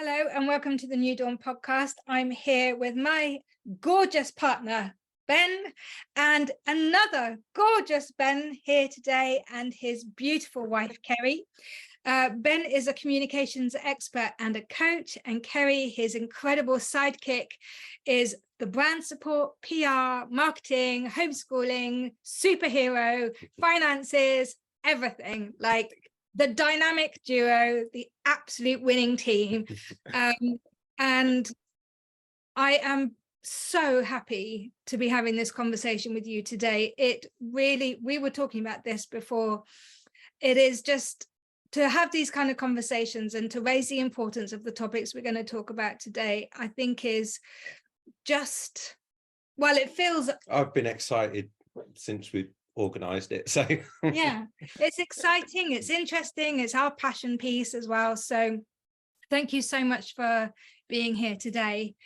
Hello and welcome to the New Dawn podcast. I'm here with my gorgeous partner, Ben, and another gorgeous Ben here today and his beautiful wife, Kerry. Ben is a communications expert and a coach, and Kerry, his incredible sidekick, is the brand support, PR, marketing, homeschooling, superhero, finances, everything. Like the dynamic duo, the absolute winning team. And I am so happy to be having this conversation with you today. It really, we were talking about this before. It is just to have these kind of conversations and to raise the importance of the topics we're going to talk about today, I think is just, well, it feels... I've been excited since we organised it, so yeah, it's exciting, it's interesting, it's our passion piece as well. So thank you so much for being here today.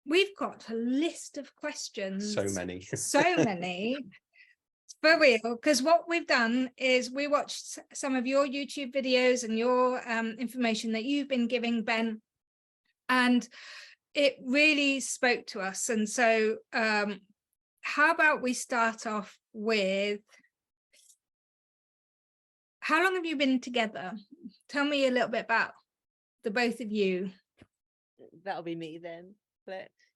We've got a list of questions. so many for real, because what we've done is we watched some of your YouTube videos and your information that you've been giving, Ben, and it really spoke to us. And so how about we start off with, how long have you been together? Tell me a little bit about the both of you. That'll be me then.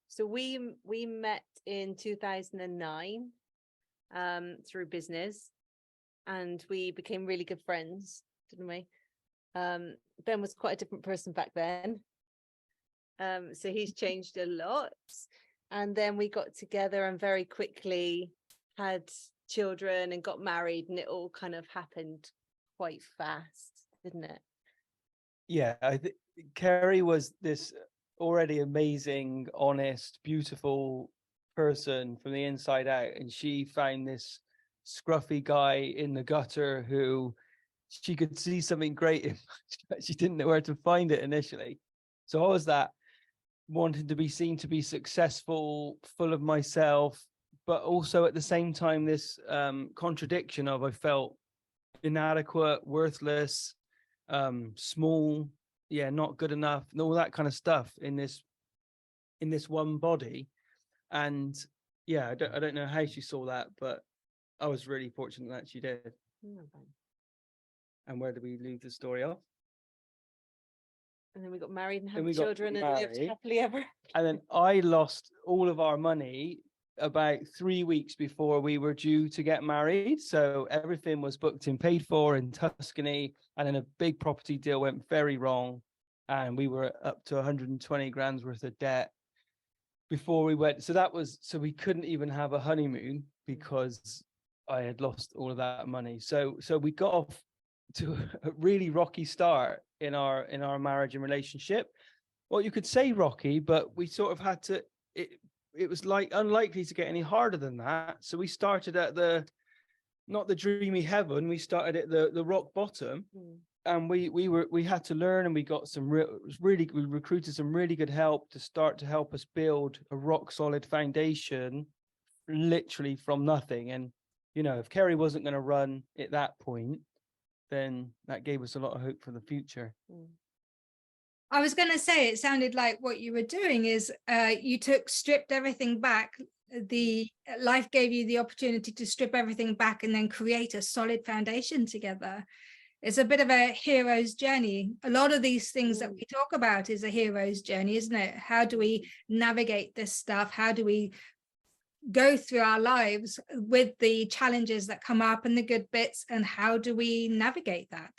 So we met in 2009 through business, and we became really good friends, didn't we? Ben was quite a different person back then, so he's changed a lot. And then we got together and very quickly had children and got married, and it all kind of happened quite fast, didn't it? Yeah, I think Kerry was this already amazing, honest, beautiful person from the inside out, and she found this scruffy guy in the gutter who she could see something great in, but she didn't know where to find it initially. So I was that wanting to be seen to be successful, full of myself, but also at the same time this contradiction of I felt inadequate, worthless, small, not good enough, and all that kind of stuff in this one body. And I don't know how she saw that, but I was really fortunate that she did. And where do we leave the story off? And then we got married and had children and lived happily ever. And then I lost all of our money about 3 weeks before we were due to get married. So everything was booked and paid for in Tuscany. And then a big property deal went very wrong. And we were up to 120 grand's worth of debt before we went. So we couldn't even have a honeymoon because I had lost all of that money. So we got off to a really rocky start in our marriage and relationship. Well, you could say rocky, but we sort of had to, it was like unlikely to get any harder than that. So we started at not the dreamy heaven, we started at the rock bottom. And we had to learn, and we got we recruited some really good help to start to help us build a rock solid foundation, literally from nothing. And if Kerry wasn't going to run at that point, then that gave us a lot of hope for the future. I was going to say, it sounded like what you were doing is you stripped everything back. The life gave you the opportunity to strip everything back and then create a solid foundation together. It's a bit of a hero's journey. A lot of these things that we talk about is a hero's journey, isn't it? How do we navigate this stuff? How do we go through our lives with the challenges that come up and the good bits, and how do we navigate that?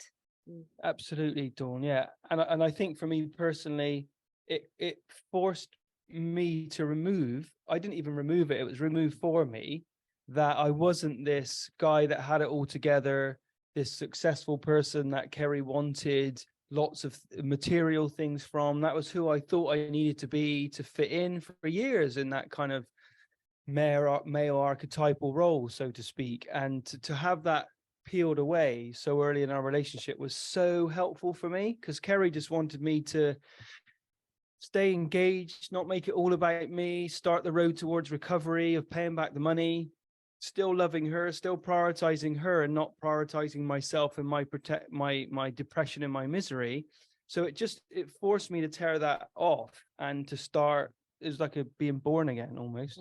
Absolutely, Dawn. Yeah. And I think for me personally, it forced me to remove, I didn't even remove it, it was removed for me, that I wasn't this guy that had it all together, this successful person that Kerry wanted lots of material things from. That was who I thought I needed to be to fit in for years in that kind of male archetypal role, so to speak. And to have that peeled away so early in our relationship was so helpful for me, because Kerry just wanted me to stay engaged, not make it all about me, start the road towards recovery, of paying back the money, still loving her, still prioritizing her, and not prioritizing myself and my depression and my misery. So it forced me to tear that off and to start. It was like being born again almost.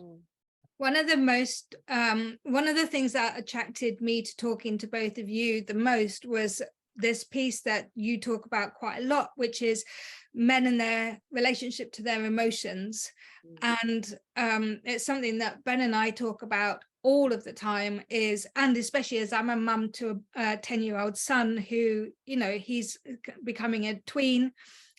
One of the things that attracted me to talking to both of you the most was this piece that you talk about quite a lot, which is men and their relationship to their emotions. And it's something that Ben and I talk about all of the time, and especially as I'm a mum to a 10-year-old son who, he's becoming a tween.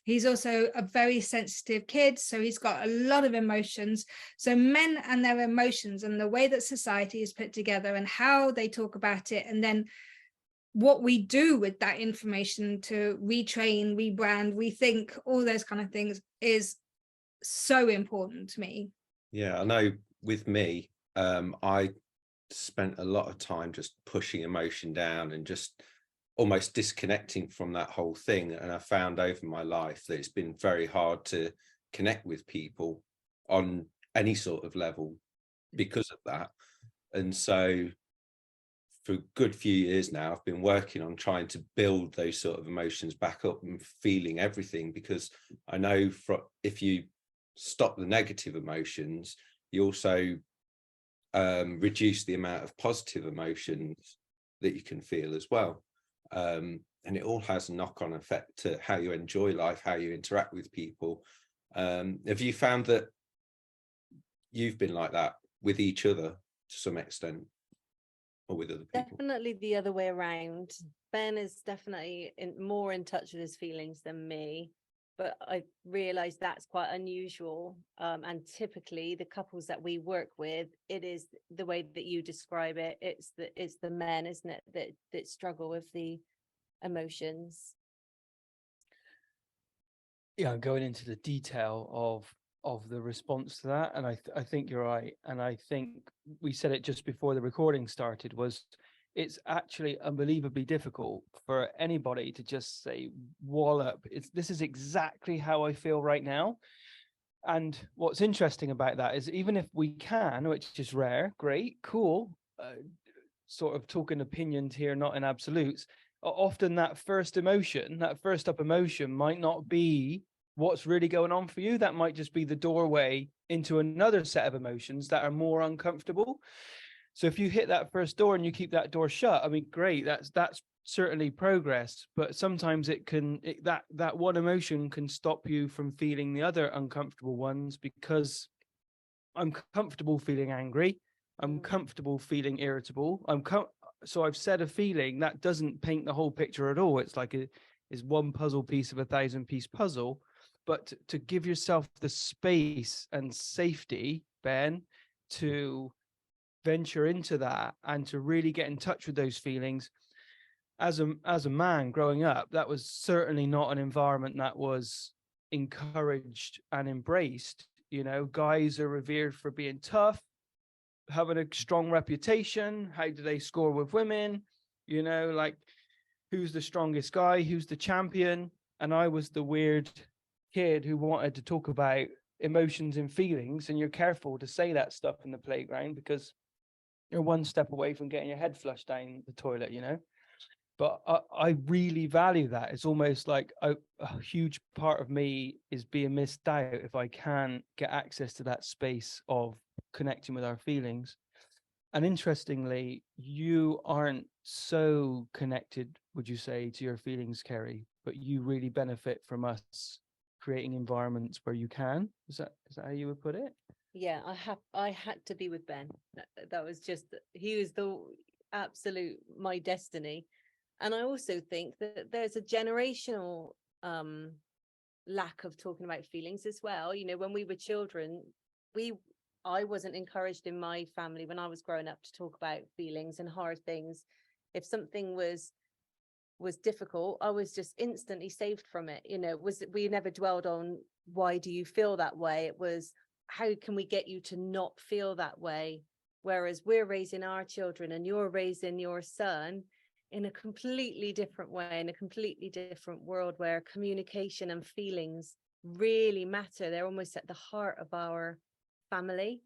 He's also a very sensitive kid, so he's got a lot of emotions. So men and their emotions and the way that society is put together and how they talk about it, and then what we do with that information to retrain, rebrand, rethink, all those kind of things is so important to me. Yeah, I know with me, I spent a lot of time just pushing emotion down and just almost disconnecting from that whole thing. And I found over my life that it's been very hard to connect with people on any sort of level because of that. And so for a good few years now, I've been working on trying to build those sort of emotions back up and feeling everything, because I know if you stop the negative emotions, you also reduce the amount of positive emotions that you can feel as well. And it all has a knock-on effect to how you enjoy life, how you interact with people. Have you found that you've been like that with each other to some extent, or with other people? Definitely the other way around. Ben is definitely more in touch with his feelings than me, but I realize that's quite unusual. And typically the couples that we work with, it is the way that you describe it. It's the men, isn't it, that struggle with the emotions. Yeah, going into the detail of the response to that, and I think you're right, and I think we said it just before the recording started, was it's actually unbelievably difficult for anybody to just say wallop, this is exactly how I feel right now. And what's interesting about that is, even if we can, which is rare, great, cool, sort of talking opinions here, not in absolutes, often that first up emotion might not be what's really going on for you. That might just be the doorway into another set of emotions that are more uncomfortable. So if you hit that first door and you keep that door shut, I mean, great, that's certainly progress, but sometimes that one emotion can stop you from feeling the other uncomfortable ones, because I'm comfortable feeling angry, I'm comfortable feeling irritable, so I've said a feeling that doesn't paint the whole picture at all. It's like is one puzzle piece of a 1,000-piece puzzle. But to give yourself the space and safety, Ben, to venture into that and to really get in touch with those feelings. As a man growing up, that was certainly not an environment that was encouraged and embraced. Guys are revered for being tough, having a strong reputation. How do they score with women? Like, who's the strongest guy? Who's the champion? And I was the weird kid who wanted to talk about emotions and feelings, and you're careful to say that stuff in the playground because you're one step away from getting your head flushed down the toilet, But I really value that. It's almost like a huge part of me is being missed out if I can get access to that space of connecting with our feelings. And interestingly, you aren't so connected, would you say, to your feelings, Kerry, but you really benefit from us creating environments where you can. Is that how you would put it? Yeah, I had to be with Ben. That was just, he was the absolute my destiny. And I also think that there's a generational lack of talking about feelings as well. When we were children, I wasn't encouraged in my family when I was growing up to talk about feelings and hard things. If something was difficult, I was just instantly saved from it. We never dwelled on why do you feel that way. It was, how can we get you to not feel that way? Whereas we're raising our children and you're raising your son in a completely different way, in a completely different world where communication and feelings really matter. They're almost at the heart of our family.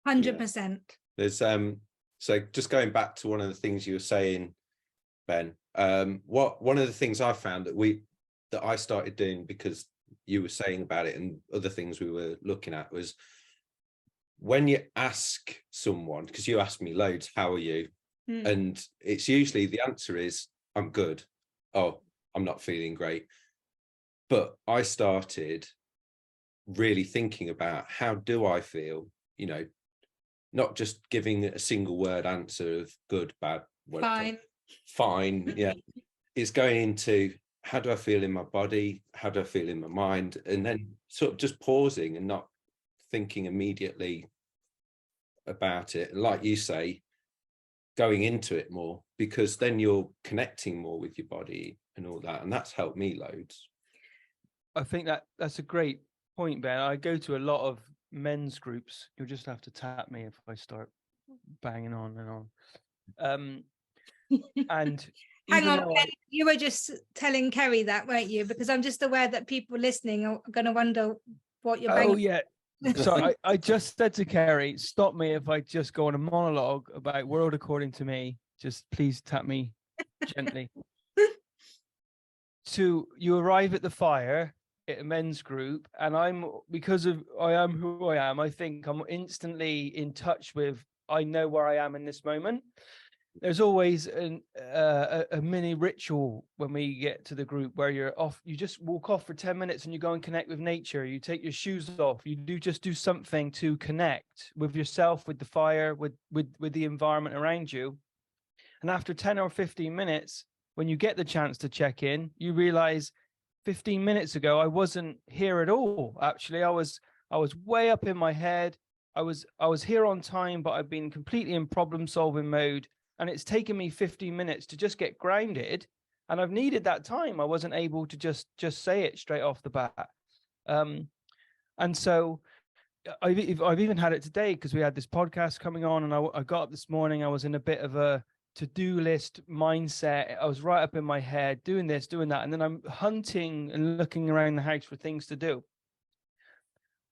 100%. There's So just going back to one of the things you were saying, Ben, one of the things I found that I started doing, because you were saying about it and other things we were looking at, was when you ask someone, because you asked me loads, how are you? And it's usually the answer is, I'm good. Oh, I'm not feeling great. But I started really thinking about, how do I feel? You know, not just giving a single word answer of good, bad, fine. Yeah. It's going into, how do I feel in my body? How do I feel in my mind? And then sort of just pausing and not thinking immediately about it. And like you say, going into it more, because then you're connecting more with your body and all that. And that's helped me loads. I think that's a great point, Ben. I go to a lot of men's groups. You'll just have to tap me if I start banging on and on. And hang on, Ben, you were just telling Kerry that, weren't you? Because I'm just aware that people listening are going to wonder what you're banging. Oh yeah. So I just said to Kerry, stop me if I just go on a monologue about world according to me. Just please tap me gently. So you arrive at the fire at a men's group, and I am who I am, I think I'm instantly in touch with, I know where I am in this moment. There's always a mini ritual when we get to the group where you're off, you just walk off for 10 minutes and you go and connect with nature. You take your shoes off, you do something to connect with yourself, with the fire, with the environment around you. And after 10 or 15 minutes, when you get the chance to check in, you realize 15 minutes ago, I wasn't here at all. Actually, I was way up in my head. I was here on time, but I've been completely in problem solving mode. And it's taken me 15 minutes to just get grounded. And I've needed that time. I wasn't able to just say it straight off the bat. And so I've even had it today, because we had this podcast coming on, and I got up this morning. I was in a bit of a to-do list mindset. I was right up in my head, doing this, doing that. And then I'm hunting and looking around the house for things to do.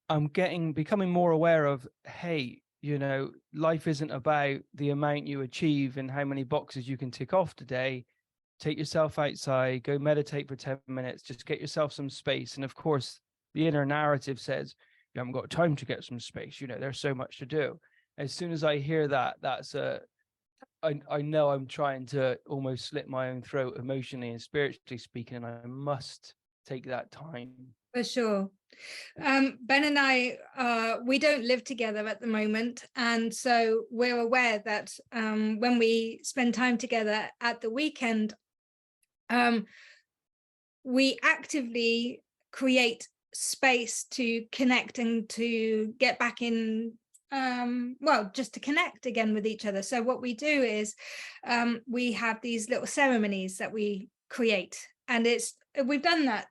I'm becoming more aware of, hey, you know, life isn't about the amount you achieve and how many boxes you can tick off today. Take yourself outside, go meditate for 10 minutes, just get yourself some space. And of course, the inner narrative says, you haven't got time to get some space. You know, there's so much to do. As soon as I hear that, I know I'm trying to almost slit my own throat emotionally and spiritually speaking, and I must take that time. For sure. Ben and I, we don't live together at the moment. And so we're aware that when we spend time together at the weekend, we actively create space to connect and to get back in, just to connect again with each other. So what we do is we have these little ceremonies that we create, and we've done that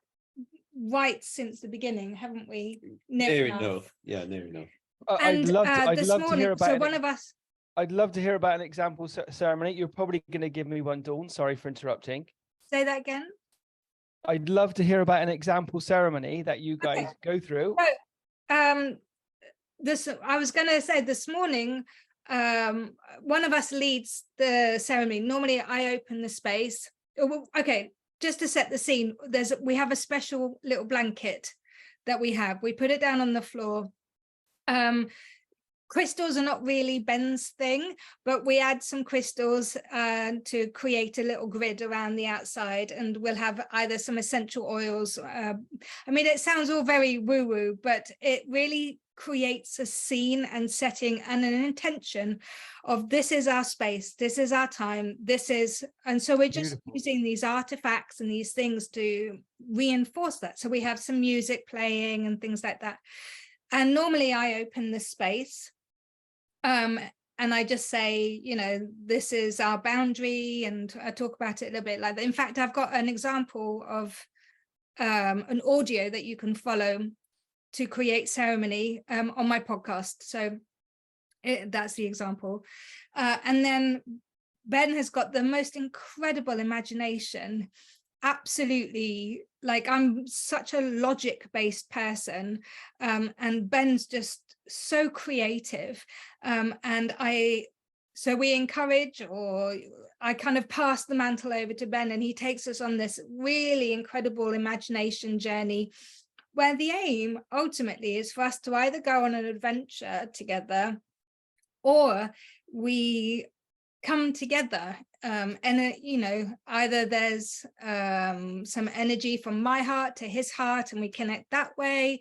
right since the beginning, haven't we? Near enough. Yeah, near enough. I'd love to hear about. So one of us. I'd love to hear about an example ceremony. You're probably going to give me one, Dawn. Sorry for interrupting. Say that again. I'd love to hear about an example ceremony that you guys go through. So, I was going to say this morning, one of us leads the ceremony. Normally, I open the space. Okay, just to set the scene, we have a special little blanket that we have. We put it down on the floor. Crystals are not really Ben's thing, but we add some crystals to create a little grid around the outside, and we'll have either some essential oils. I mean, it sounds all very woo-woo, but it really creates a scene and setting and an intention of, this is our space, this is our time, and so we're just using these artifacts and these things to reinforce that. So we have some music playing and things like that. And normally I open the space and I just say, you know, this is our boundary, and I talk about it a little bit like that. In fact, I've got an example of an audio that you can follow to create ceremony on my podcast. So that's the example. And then Ben has got the most incredible imagination. Absolutely, like, I'm such a logic-based person, and Ben's just so creative, and I So we encourage, or I kind of pass the mantle over to Ben, and he takes us on this really incredible imagination journey, where the aim ultimately is for us to either go on an adventure together, or we come together, and either there's some energy from my heart to his heart and we connect that way,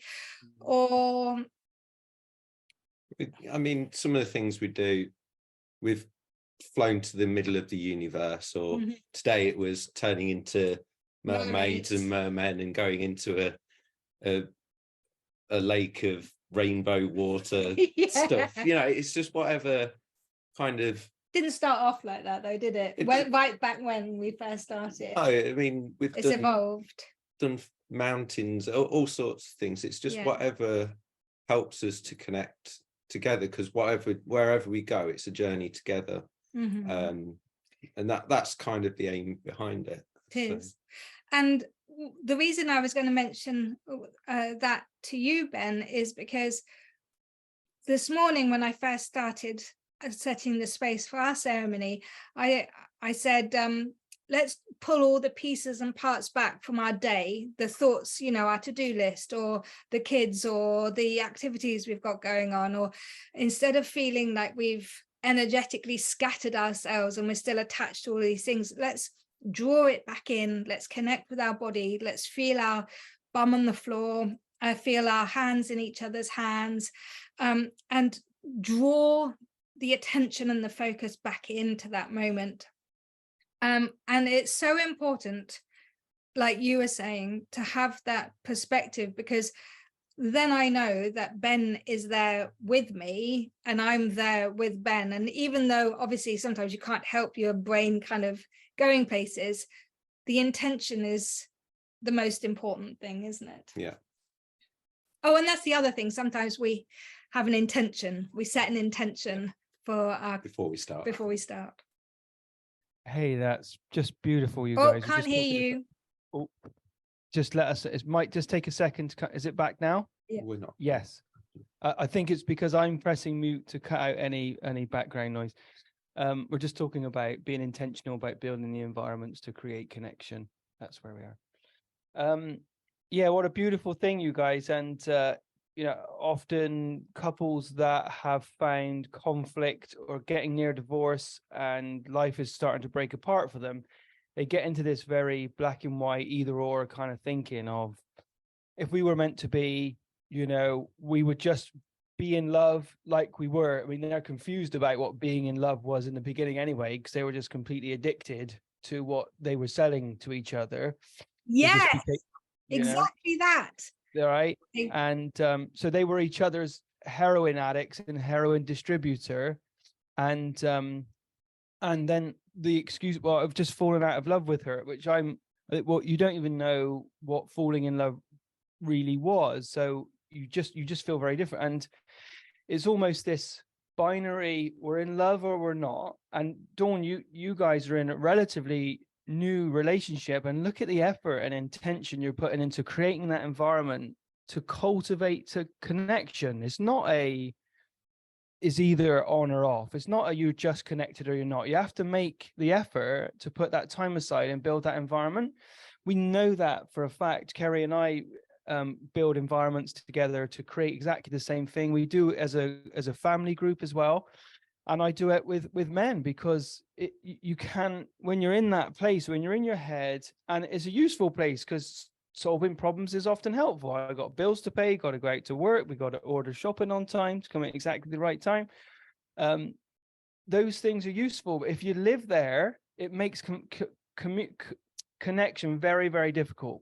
or I mean, some of the things we do, we've flown to the middle of the universe, or today it was turning into mermaids and mermen and going into a lake of rainbow water stuff. It's just whatever kind of. Didn't start off like that though, did it? Right back when we first started. Oh, I mean, it's evolved. Done mountains, all sorts of things. It's just whatever helps us to connect together, because wherever we go, it's a journey together. And that's kind of the aim behind it. It is. And the reason I was going to mention that to you, Ben, is because this morning when I first started setting the space for our ceremony, I said, let's pull all the pieces and parts back from our day, the thoughts, our to-do list, or the kids, or the activities we've got going on, or instead of feeling like we've energetically scattered ourselves and we're still attached to all these things, let's draw it back in. Let's connect with our body. Let's feel our bum on the floor, feel our hands in each other's hands, and draw the attention and the focus back into that moment. And it's so important, like you were saying, to have that perspective, because then I know that Ben is there with me and I'm there with Ben. And even though obviously sometimes you can't help your brain kind of going places, the intention is the most important thing, isn't it? Yeah. Oh, and that's the other thing. Sometimes we have an intention. We set an intention for our before we start. Hey, that's just beautiful, you guys. guys. Can't hear you. Oh, just let us. It might just take a second. Is it back now? Yeah. We're not. Yes. I think it's because I'm pressing mute to cut out any background noise. We're just talking about being intentional about building the environments to create connection. That's where we are. Yeah, what a beautiful thing, you guys. And often couples that have found conflict or getting near divorce and life is starting to break apart for them, they get into this very black and white either or kind of thinking of, if we were meant to be, we would just be in love like we were. I mean, they're confused about what being in love was in the beginning anyway, because they were just completely addicted to what they were selling to each other. Yes, exactly that. Right. And so they were each other's heroin addicts and heroin distributor. And then the excuse, well, I've just fallen out of love with her, which you don't even know what falling in love really was. So you just feel very different. And it's almost this binary, we're in love or we're not. And Dawn, you guys are in a relatively new relationship, and look at the effort and intention you're putting into creating that environment to cultivate a connection. It's not is either on or off. It's not you're just connected or you're not. You have to make the effort to put that time aside and build that environment. We know that for a fact. Kerry and I build environments together to create exactly the same thing. We do it as a family group as well. And I do it with men, because you can, when you're in that place, when you're in your head, and it's a useful place because solving problems is often helpful. I got bills to pay, got to go out to work, we got to order shopping on time to come at exactly the right time. Those things are useful. But if you live there, it makes connection very, very difficult.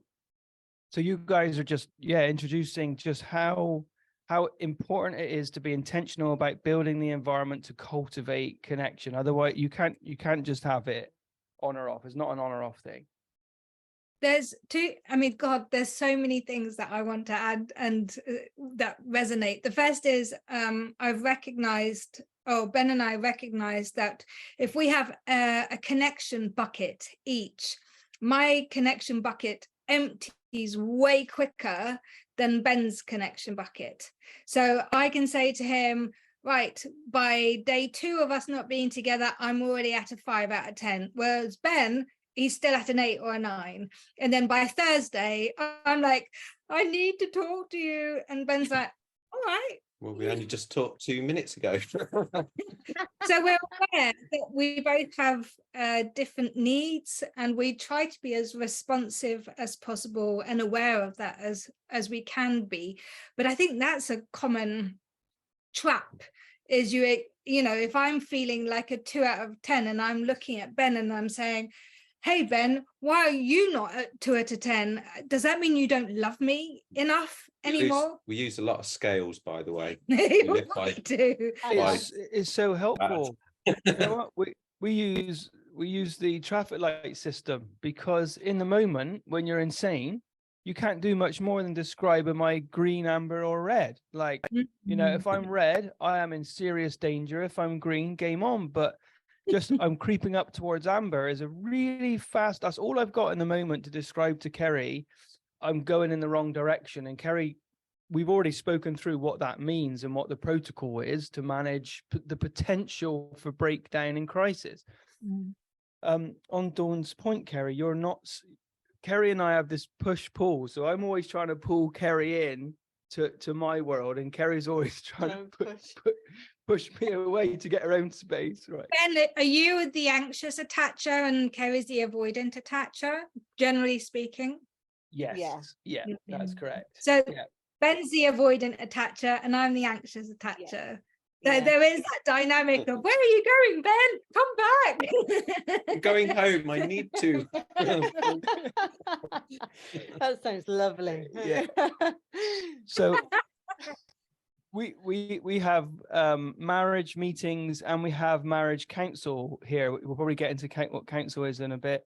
So you guys are just, introducing just how important it is to be intentional about building the environment to cultivate connection. Otherwise, you can't just have it on or off. It's not an on or off thing. There's there's so many things that I want to add and that resonate. The first is Ben and I recognized that if we have a connection bucket each, my connection bucket empties way quicker than Ben's connection bucket. So I can say to him, right, by day 2 of us not being together, I'm already at a 5 out of 10. Whereas Ben, he's still at an 8 or a 9. And then by Thursday, I'm like, I need to talk to you. And Ben's like, all right. Well, we only just talked 2 minutes ago. So we're aware that we both have different needs, and we try to be as responsive as possible and aware of that as we can be. But I think that's a common trap, is you know, if I'm feeling like a 2 out of 10 and I'm looking at Ben and I'm saying, hey Ben, why are you not at 2 out of 10? Does that mean you don't love me enough anymore? We use a lot of scales, by the way. We live by- do. It's so helpful. You know what? We use the traffic light system, because in the moment when you're insane, you can't do much more than describe, am I green, amber, or red? Like, you know, if I'm red, I am in serious danger. If I'm green, game on. But just I'm creeping up towards amber is a really fast, that's all I've got in the moment to describe to Kerry. I'm going in the wrong direction. And Kerry, we've already spoken through what that means and what the protocol is to manage the potential for breakdown in crisis. On Dawn's point, Kerry, you're not, Kerry and I have this push-pull. So I'm always trying to pull Kerry in to my world, and Kerry's always trying to push me away to get her own space. Right. Ben, are you the anxious attacher and Kerry's the avoidant attacher, generally speaking? Yes. Yeah, that's correct. So Ben's the avoidant attacher and I'm the anxious attacher. So there is that dynamic of, where are you going, Ben? Come back. I'm going home. I need to. That sounds lovely. Yeah. So we have marriage meetings and we have marriage counsel here. We'll probably get into what counsel is in a bit.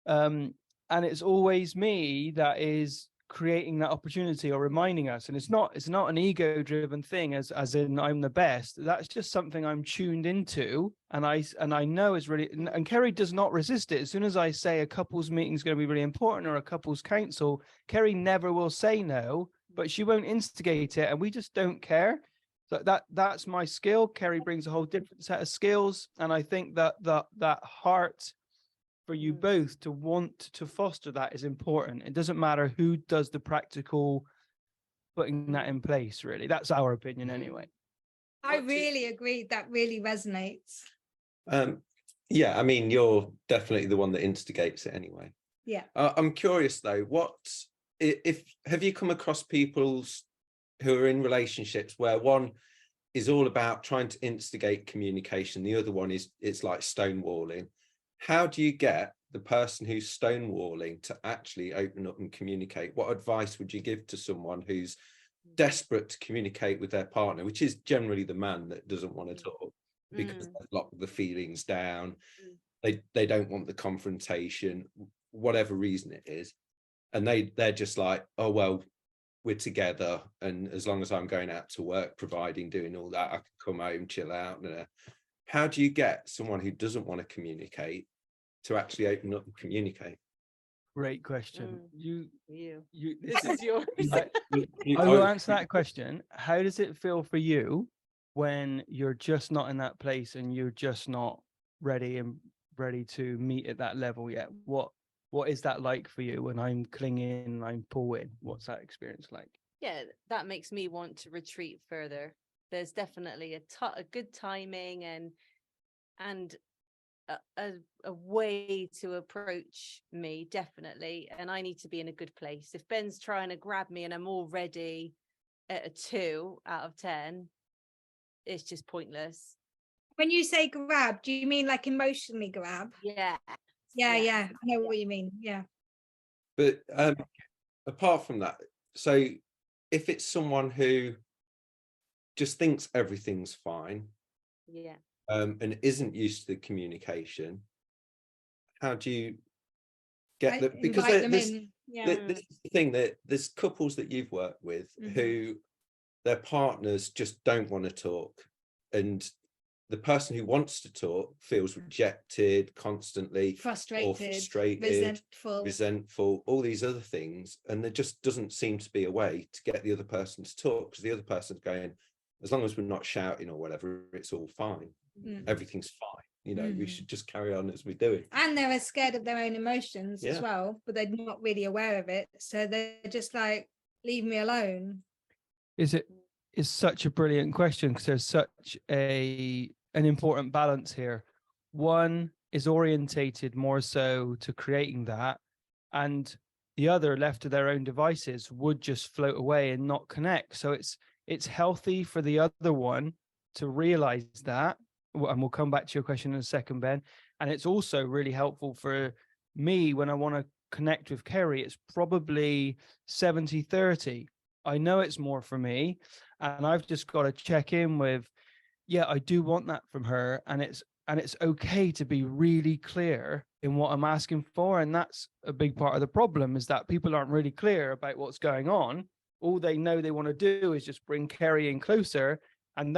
And it's always me that is creating that opportunity or reminding us. And it's not an ego-driven thing as in I'm the best. That's just something I'm tuned into, and I know is really, and Kerry does not resist it. As soon as I say a couples meeting is going to be really important or a couples counsel, Kerry never will say no, but she won't instigate it, and we just don't care. So that's my skill. Kerry brings a whole different set of skills, and I think that heart for you both to want to foster that is important. It doesn't matter who does the practical putting that in place, really. That's our opinion anyway. I really agree. That really resonates. Yeah, I mean, you're definitely the one that instigates it anyway. Yeah. I'm curious though, have you come across people who are in relationships where one is all about trying to instigate communication, the other one it's like stonewalling? How do you get the person who's stonewalling to actually open up and communicate? What advice would you give to someone who's desperate to communicate with their partner, which is generally the man that doesn't want to talk because they've locked the feelings down, they don't want the confrontation, whatever reason it is, and they're just like, oh well, we're together, and as long as I'm going out to work, providing, doing all that, I can come home, chill out. How do you get someone who doesn't want to communicate to actually open up and communicate? Great question. This is yours. I will answer that question. How does it feel for you when you're just not in that place and you're just not ready to meet at that level yet? What is that like for you when I'm clinging, I'm pulling? What's that experience like? Yeah, that makes me want to retreat further. There's definitely a good timing and a way to approach me, definitely, and I need to be in a good place. If Ben's trying to grab me and I'm already at a 2 out of 10, it's just pointless. When you say grab, do you mean like emotionally grab? Yeah. I know what you mean. Yeah. But apart from that, so if it's someone who just thinks everything's fine, and isn't used to the communication, how do you get the, because this is the thing, that there's couples that you've worked with who their partners just don't want to talk, and the person who wants to talk feels rejected constantly, frustrated, resentful, all these other things, and there just doesn't seem to be a way to get the other person to talk, because the other person's going, as long as we're not shouting or whatever, it's all fine. Everything's fine. You know, we should just carry on as we're doing. And they're scared of their own emotions as Yeah. well, but they're not really aware of it. So they're just like, leave me alone. Is such a brilliant question, because there's such an important balance here. One is orientated more so to creating that, and the other, left to their own devices, would just float away and not connect. So it's healthy for the other one to realize that, and we'll come back to your question in a second, Ben. And it's also really helpful for me when I want to connect with Kerry. It's probably 70-30. I know it's more for me, and I've just got to check in with, yeah, I do want that from her, and it's okay to be really clear in what I'm asking for. And that's a big part of the problem, is that people aren't really clear about what's going on. All they know they want to do is just bring Kerry in closer, and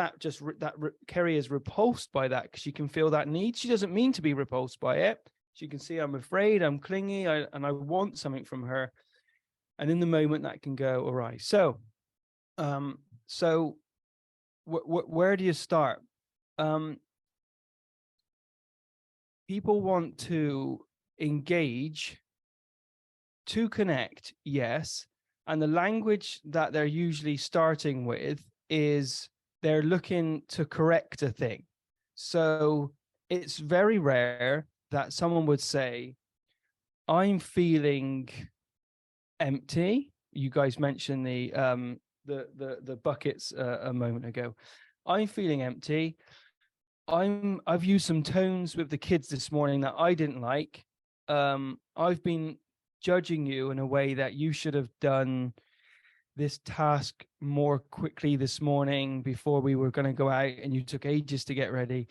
Kerry is repulsed by that, because she can feel that need. She doesn't mean to be repulsed by it. She can see I'm afraid, I'm clingy, and I want something from her. And in the moment that can go awry. So, where do you start? People want to engage, to connect, yes. And the language that they're usually starting with is they're looking to correct a thing. So it's very rare that someone would say, I'm feeling empty. You guys mentioned the buckets a moment ago. I'm feeling empty. I've used some tones with the kids this morning that I didn't like. I've been judging you in a way that you should have done this task more quickly this morning before we were going to go out, and you took ages to get ready.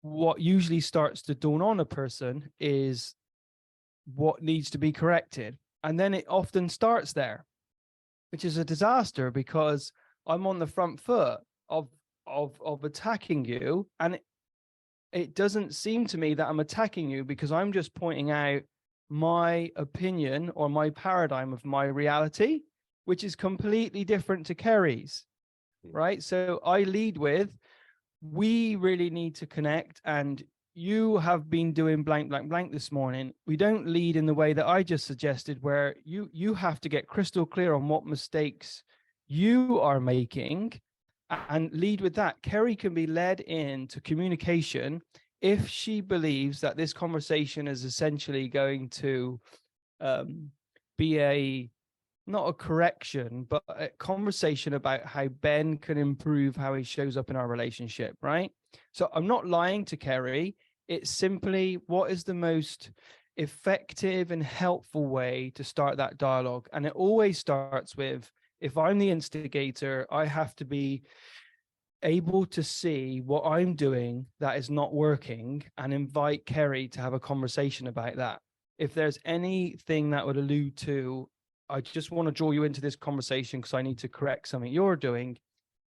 What usually starts to dawn on a person is what needs to be corrected. And then it often starts there, which is a disaster, because I'm on the front foot of attacking you. And it doesn't seem to me that I'm attacking you, because I'm just pointing out my opinion or my paradigm of my reality, which is completely different to Kerry's, right? So I lead with, we really need to connect, and you have been doing blank, blank, blank this morning. We don't lead in the way that I just suggested, where you have to get crystal clear on what mistakes you are making and lead with that. Kerry can be led into communication if she believes that this conversation is essentially going to be not a correction, but a conversation about how Ben can improve how he shows up in our relationship, right? So I'm not lying to Kerry. It's simply, what is the most effective and helpful way to start that dialogue? And it always starts with, if I'm the instigator, I have to be able to see what I'm doing that is not working and invite Kerry to have a conversation about that. If there's anything that would allude to, I just want to draw you into this conversation because I need to correct something you're doing,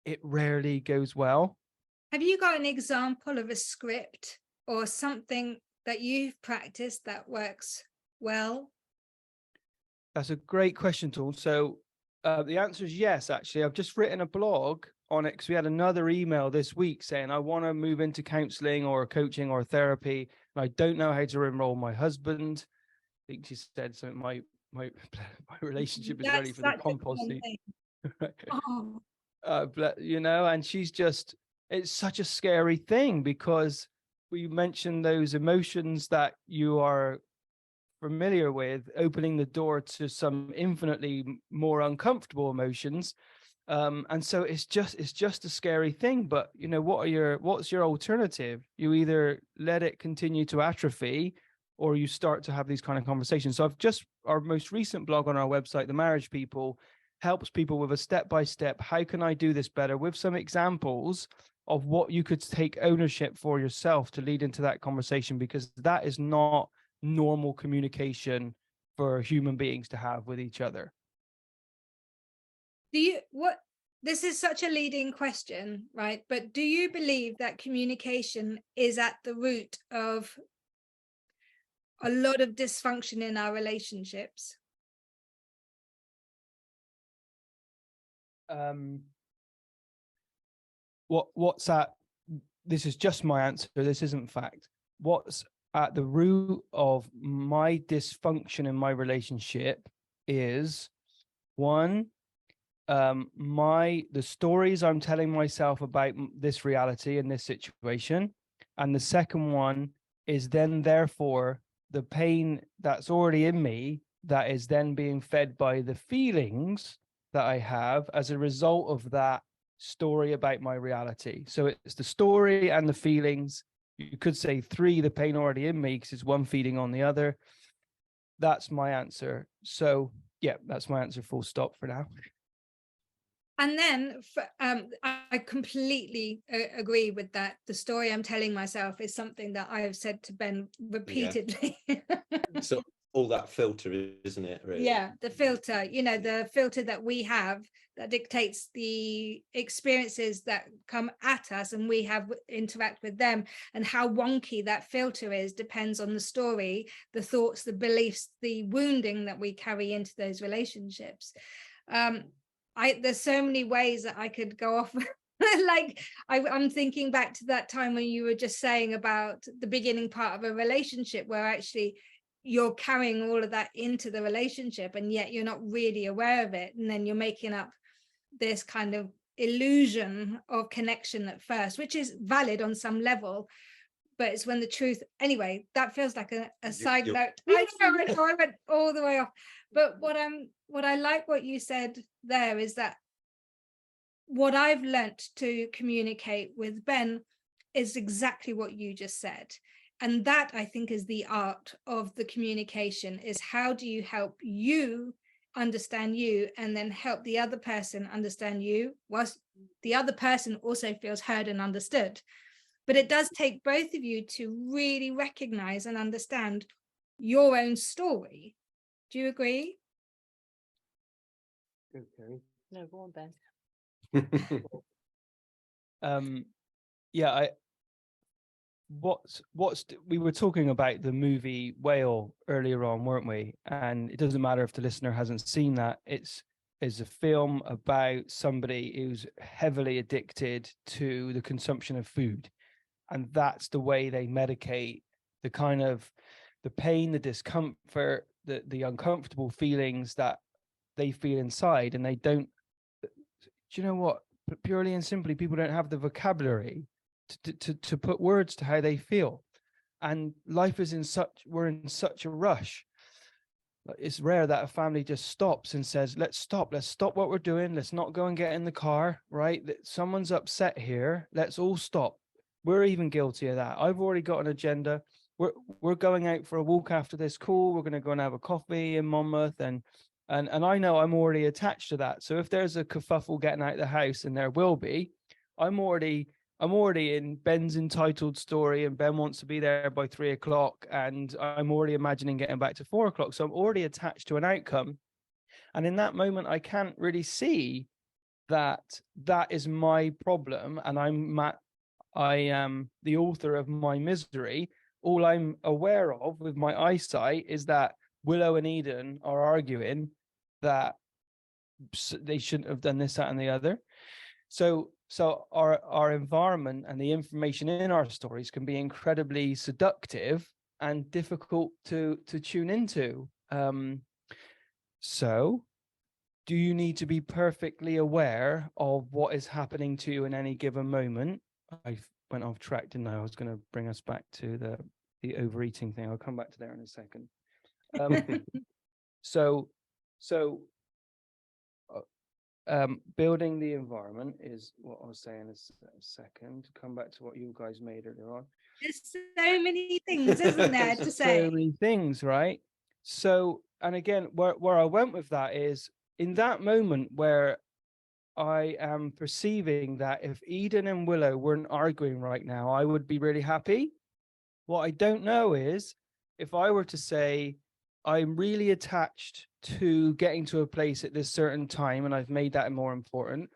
it rarely goes well. Have you got an example of a script or something that you've practiced that works well? That's a great question, Tool. So the answer is yes, actually. I've just written a blog on it because we had another email this week saying I want to move into counseling or coaching or therapy, and I don't know how to enroll my husband. I think she said something, my relationship is ready for the compost heap. Oh. And she's just, it's such a scary thing, because we mentioned those emotions that you are familiar with, opening the door to some infinitely more uncomfortable emotions. And so it's just a scary thing. But what's your alternative? You either let it continue to atrophy, or you start to have these kind of conversations. So our most recent blog on our website, The Marriage People, helps people with a step-by-step, how can I do this better, with some examples of what you could take ownership for yourself to lead into that conversation, because that is not normal communication for human beings to have with each other. This is such a leading question, right? But do you believe that communication is at the root of a lot of dysfunction in our relationships? what's at, this is just my answer, this isn't fact. What's at the root of my dysfunction in my relationship is, one, the stories I'm telling myself about this reality and this situation. And the second one is then therefore the pain that's already in me that is then being fed by the feelings that I have as a result of that story about my reality. So it's the story and the feelings. You could say three, the pain already in me, because it's one feeding on the other. That's my answer. So yeah, that's my answer, full stop for now. And then I completely agree with that. The story I'm telling myself is something that I have said to Ben repeatedly. So all that filter, isn't it, really? Yeah, the filter, the filter that we have that dictates the experiences that come at us and we have interact with them, and how wonky that filter is depends on the story, the thoughts, the beliefs, the wounding that we carry into those relationships. There's so many ways that I could go off. Like I'm thinking back to that time when you were just saying about the beginning part of a relationship, where actually you're carrying all of that into the relationship and yet you're not really aware of it, and then you're making up this kind of illusion of connection at first, which is valid on some level, but it's when the truth, anyway, that feels like a side note. I know I went all the way off. But what I like what you said there is that what I've learnt to communicate with Ben is exactly what you just said. And that, I think, is the art of the communication, is how do you help you understand you and then help the other person understand you, whilst the other person also feels heard and understood. But it does take both of you to really recognize and understand your own story. Do you agree? Okay. No, go on, Ben. Yeah, we were talking about the movie Whale earlier on, weren't we? And it doesn't matter if the listener hasn't seen that. It's a film about somebody who's heavily addicted to the consumption of food, and that's the way they medicate the kind of the pain, the discomfort, the uncomfortable feelings that they feel inside. And they don't, do you know what? Purely and simply, people don't have the vocabulary to put words to how they feel. And life is we're in such a rush. It's rare that a family just stops and says, let's stop what we're doing. Let's not go and get in the car, right? Someone's upset here. Let's all stop. We're even guilty of that. I've already got an agenda. We're going out for a walk after this call. We're going to go and have a coffee in Monmouth, and I know I'm already attached to that. So if there's a kerfuffle getting out of the house, and there will be, I'm already in Ben's entitled story, and Ben wants to be there by 3 o'clock, and I'm already imagining getting back to 4 o'clock. So I'm already attached to an outcome. And in that moment, I can't really see that is my problem, and I am the author of my misery. All I'm aware of with my eyesight is that Willow and Eden are arguing that they shouldn't have done this, that, and the other. So our environment and the information in our stories can be incredibly seductive and difficult to tune into. So do you need to be perfectly aware of what is happening to you in any given moment? I went off track, didn't I? I was going to bring us back to the overeating thing. I'll come back to there in a second. Building the environment is what I was saying a second. Come back to what you guys made earlier on. There's so many things, isn't there, to say? So many things, right? So, and again, where I went with that is in that moment where I am perceiving that if Eden and Willow weren't arguing right now, I would be really happy. What I don't know is if I were to say, I'm really attached to getting to a place at this certain time, and I've made that more important.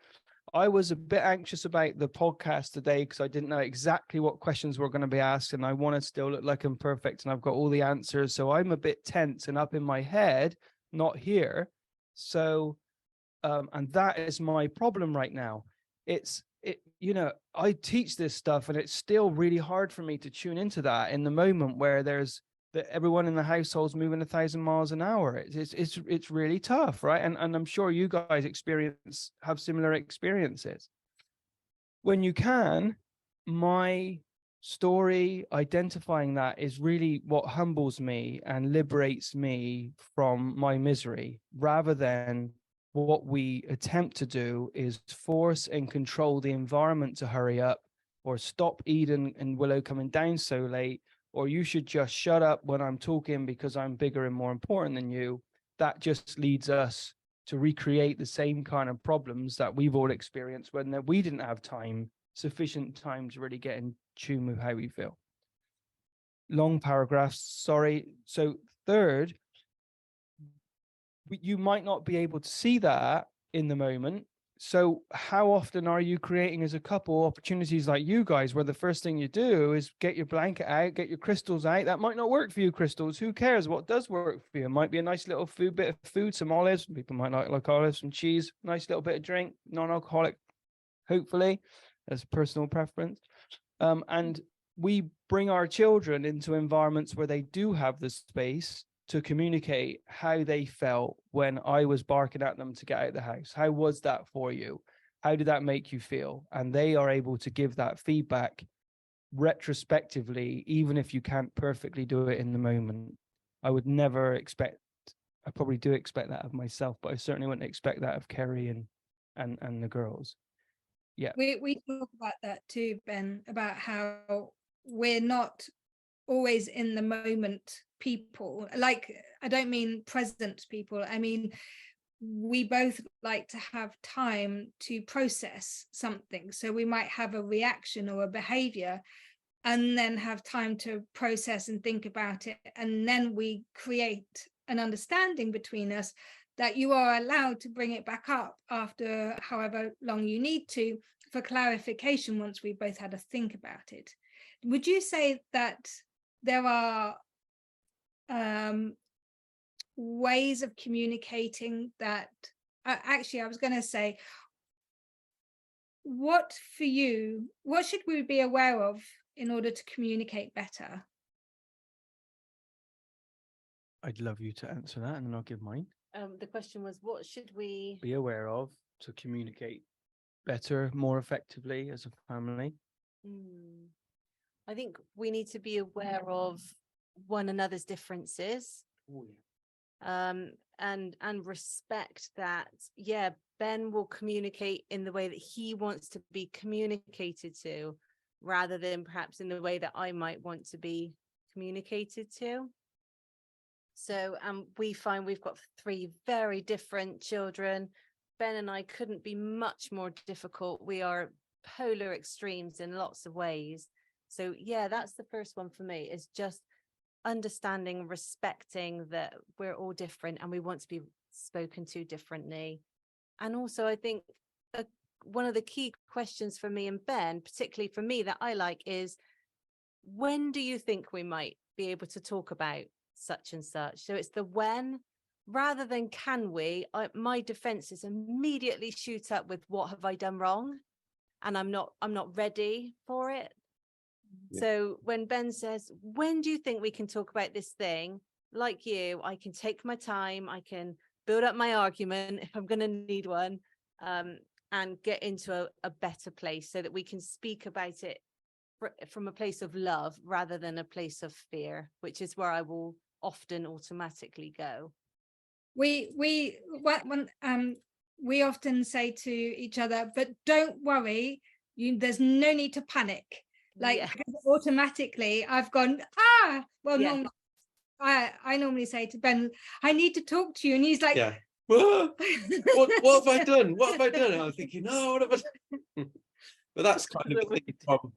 I was a bit anxious about the podcast today because I didn't know exactly what questions were going to be asked, and I want to still look like I'm perfect and I've got all the answers. So I'm a bit tense and up in my head, not here. So, and that is my problem right now. I teach this stuff and it's still really hard for me to tune into that in the moment where there's that everyone in the household's moving 1,000 miles an hour. It's really tough, right? And I'm sure you guys have similar experiences. When you can, my story, identifying that, is really what humbles me and liberates me from my misery, rather than what we attempt to do is force and control the environment to hurry up, or stop Eden and Willow coming down so late, or you should just shut up when I'm talking because I'm bigger and more important than you. That just leads us to recreate the same kind of problems that we've all experienced when we didn't have sufficient time to really get in tune with how we feel. Long paragraphs, sorry. So third, you might not be able to see that in the moment. So how often are you creating as a couple opportunities like you guys, where the first thing you do is get your blanket out, get your crystals out? That might not work for you, crystals. Who cares what does work for you? It might be a nice little bit of food, some olives. People might like olives, some cheese, nice little bit of drink, non-alcoholic, hopefully, as personal preference. And we bring our children into environments where they do have the space to communicate how they felt when I was barking at them to get out of the house. How was that for you? How did that make you feel? And they are able to give that feedback retrospectively, even if you can't perfectly do it in the moment. I would never expect, I probably do expect that of myself, but I certainly wouldn't expect that of Kerry and the girls. Yeah. We talk about that too, Ben, about how we're not always in the moment people. Like, I don't mean present people, I mean we both like to have time to process something. So we might have a reaction or a behavior and then have time to process and think about it, and then we create an understanding between us that you are allowed to bring it back up after however long you need to for clarification once we both had a think about it. Would you say that there are ways of communicating that actually I was going to say, what should we be aware of in order to communicate better? I'd love you to answer that and then I'll give mine. The question was, what should we be aware of to communicate better, more effectively as a family? I think we need to be aware of one another's differences. And respect that, yeah, Ben will communicate in the way that he wants to be communicated to, rather than perhaps in the way that I might want to be communicated to. So we find we've got 3 very different children. Ben and I couldn't be much more difficult. We are polar extremes in lots of ways. So yeah, that's the first one for me, is just understanding, respecting that we're all different and we want to be spoken to differently. And also I think one of the key questions for me and Ben, particularly for me, that I like is, when do you think we might be able to talk about such and such? So it's the when rather than can we. My defenses immediately shoot up with what have I done wrong, and I'm not ready for it. Yeah. So when Ben says, when do you think we can talk about this thing, like you, I can take my time, I can build up my argument if I'm going to need one, and get into a better place so that we can speak about it from a place of love rather than a place of fear, which is where I will often automatically go. We often say to each other, but don't worry, there's no need to panic. Like, yes. Automatically I've gone, well, yes. No, I normally say to Ben, I need to talk to you, and he's like, yeah. what have I done? What have I done? And I'm thinking, no, what have I done? But that's kind of from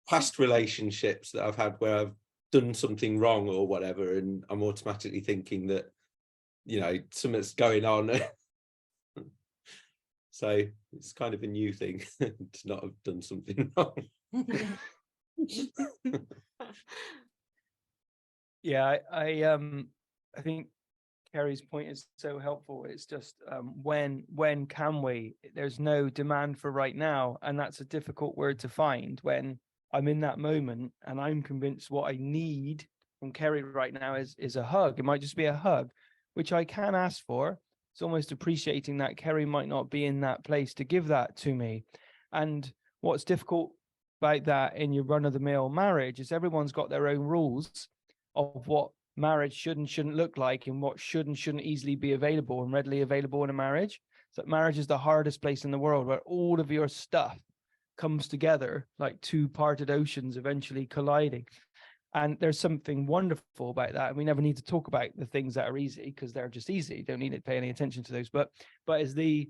past relationships that I've had where I've done something wrong or whatever, and I'm automatically thinking that, you know, something's going on. So it's kind of a new thing to not have done something wrong. Yeah, I think Kerry's point is so helpful. It's just when can we? There's no demand for right now, and that's a difficult word to find when I'm in that moment and I'm convinced what I need from Kerry right now is a hug. It might just be a hug, which I can ask for. It's almost appreciating that Kerry might not be in that place to give that to me. And what's difficult about that in your run-of-the-mill marriage is everyone's got their own rules of what marriage should and shouldn't look like and what should and shouldn't easily be available and readily available in a marriage. So marriage is the hardest place in the world where all of your stuff comes together like two parted oceans eventually colliding. And there's something wonderful about that. And we never need to talk about the things that are easy because they're just easy. You don't need to pay any attention to those. But as the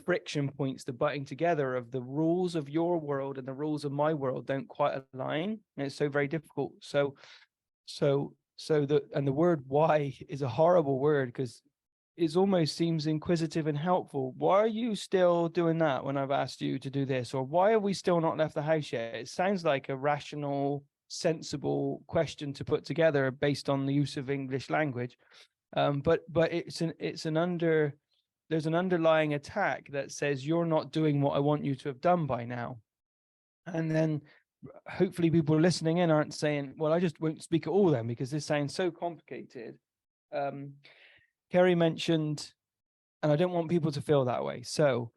friction points, the butting together of the rules of your world and the rules of my world don't quite align. And it's so very difficult. So the word why is a horrible word because it almost seems inquisitive and helpful. Why are you still doing that when I've asked you to do this? Or why have we still not left the house yet? It sounds like a rational, sensible question to put together based on the use of English language. But there's an underlying attack that says you're not doing what I want you to have done by now. And then hopefully people listening in aren't saying, well, I just won't speak at all then because this sounds so complicated. Kerry mentioned, and I don't want people to feel that way. So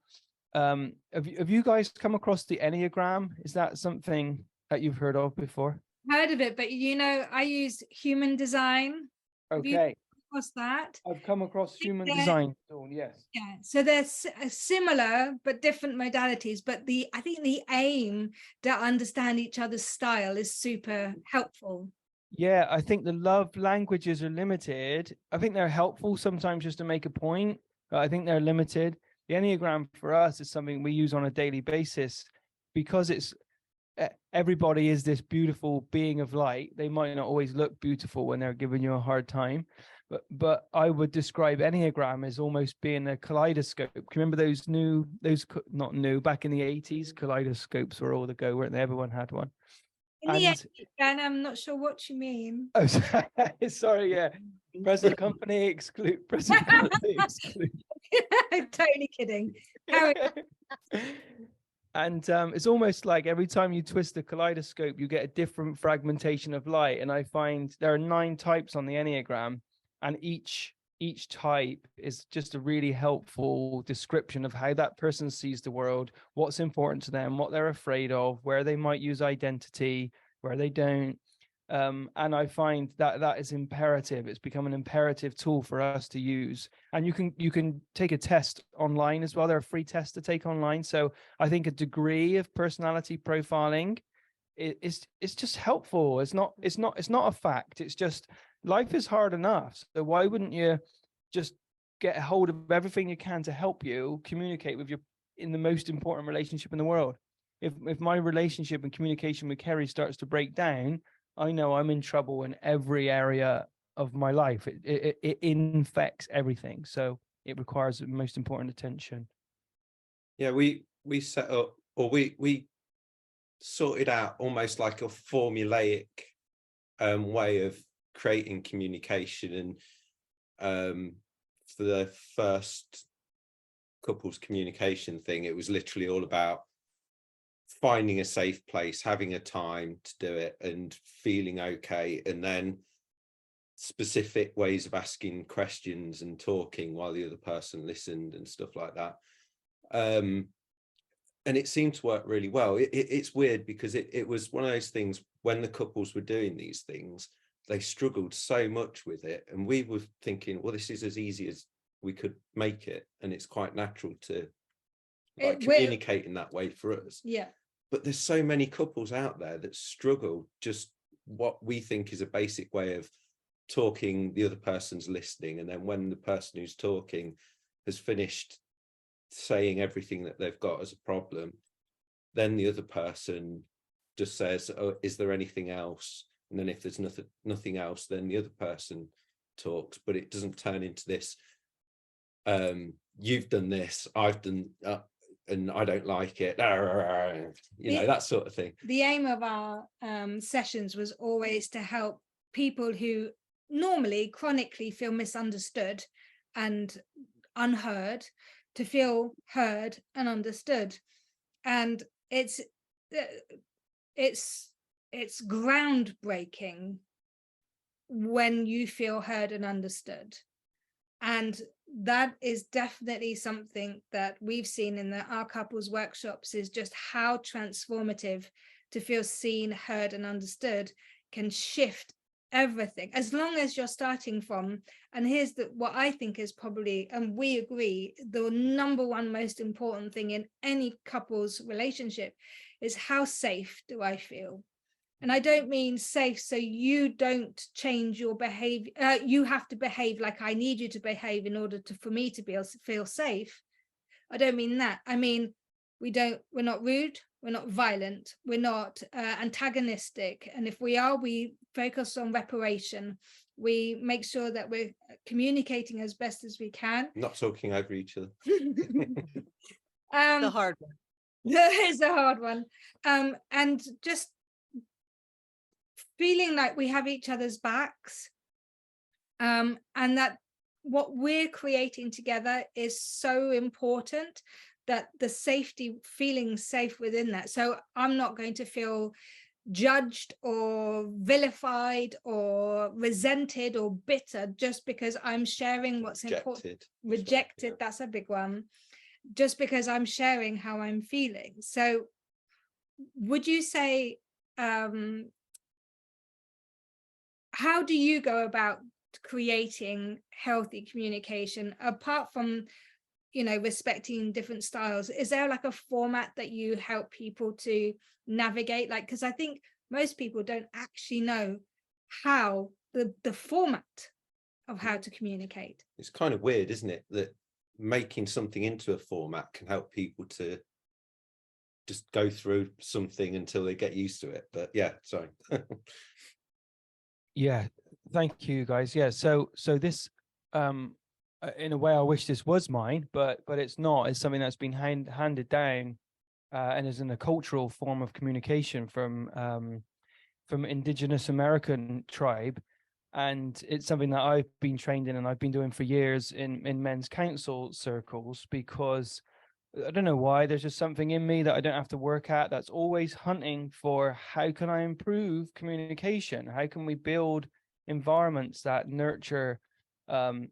have you guys come across the Enneagram? Is that something that you've heard of before? Heard of it, but I use human design. Okay. What's that? I've come across human design. Yes. Yeah. So they're similar but different modalities. But I think the aim to understand each other's style is super helpful. Yeah, I think the love languages are limited. I think they're helpful sometimes just to make a point, but I think they're limited. The Enneagram for us is something we use on a daily basis because everybody is this beautiful being of light. They might not always look beautiful when they're giving you a hard time, but I would describe Enneagram as almost being a kaleidoscope. Can you remember those not new, back in the 80s, kaleidoscopes were all the go, weren't they? Everyone had one. And I'm not sure what you mean. Oh, sorry, yeah. Present company exclude. Present company exclude. I'm totally kidding. And it's almost like every time you twist the kaleidoscope, you get a different fragmentation of light. And I find there are 9 types on the Enneagram, and each type is just a really helpful description of how that person sees the world, what's important to them, what they're afraid of, where they might use identity, where they don't. And I find that is imperative. It's become an imperative tool for us to use. And you can take a test online as well. There are free tests to take online. So I think a degree of personality profiling it's just helpful. It's not a fact. It's just life is hard enough. So why wouldn't you just get a hold of everything you can to help you communicate with in the most important relationship in the world? If my relationship and communication with Kerry starts to break down, I know I'm in trouble in every area of my life. It infects everything. So it requires the most important attention. Yeah, we set up, or we sorted out almost like a formulaic way of creating communication. And for the first couples communication thing, it was literally all about finding a safe place, having a time to do it and feeling okay, and then specific ways of asking questions and talking while the other person listened and stuff like that. And it seemed to work really well. It's weird because it was one of those things when the couples were doing these things, they struggled so much with it, and we were thinking, well, this is as easy as we could make it, and it's quite natural to communicate in that way for us. Yeah. But there's so many couples out there that struggle just what we think is a basic way of talking, the other person's listening, and then when the person who's talking has finished saying everything that they've got as a problem, then the other person just says, oh, is there anything else? And then if there's nothing else, then the other person talks, but it doesn't turn into this, you've done this, I've done and I don't like it, that sort of thing. The aim of our sessions was always to help people who normally chronically feel misunderstood and unheard, to feel heard and understood. And it's groundbreaking when you feel heard and understood. And that is definitely something that we've seen in our couples workshops, is just how transformative to feel seen, heard and understood can shift everything, as long as you're starting from, and here's what I think is probably, and we agree, the number one most important thing in any couple's relationship is, how safe do I feel? And I don't mean safe so you don't change your behavior. You have to behave like I need you to behave in order for me to feel safe. I don't mean that. I mean, we're not rude, we're not violent, we're not antagonistic. And if we are, we focus on reparation. We make sure that we're communicating as best as we can. Not talking over each other. The hard one. It's a hard one. And just feeling like we have each other's backs, and that what we're creating together is so important, that the safety, feeling safe within that. So I'm not going to feel judged or vilified or resented or bitter just because I'm sharing what's important. Rejected, that's a big one. Just because I'm sharing how I'm feeling. So would you say, how do you go about creating healthy communication, apart from, respecting different styles? Is there like a format that you help people to navigate? Like, because I think most people don't actually know how the format of how to communicate. It's kind of weird, isn't it, that making something into a format can help people to just go through something until they get used to it. But yeah, sorry. Yeah, thank you guys. Yeah, so this in a way I wish this was mine, but it's not. It's something that's been handed down and is in a cultural form of communication from Indigenous American tribe, and it's something that I've been trained in and I've been doing for years in men's counsel circles, because I don't know why, there's just something in me that I don't have to work at, that's always hunting for, how can I improve communication? How can we build environments that nurture? I'm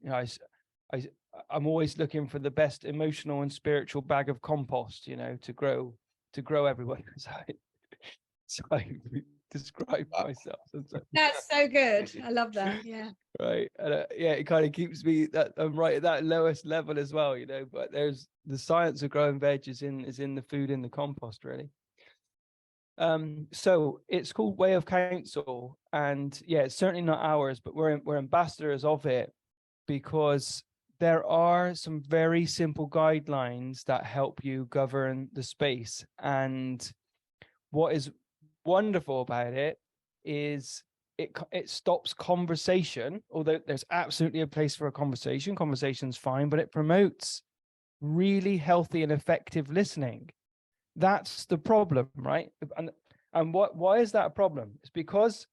always looking for the best emotional and spiritual bag of compost, to grow everyone. So I describe myself. That's so good. I love that. Yeah. Right. And yeah, it kind of keeps me that I'm right at that lowest level as well, but there's the science of growing veg is in the food, in the compost, really. So it's called Way of Counsel, and yeah, it's certainly not ours, but we're ambassadors of it, because there are some very simple guidelines that help you govern the space. And what is wonderful about it is it stops conversation, although there's absolutely a place for a conversation. Conversation's fine, but it promotes really healthy and effective listening. That's the problem, right? And why is that a problem? It's because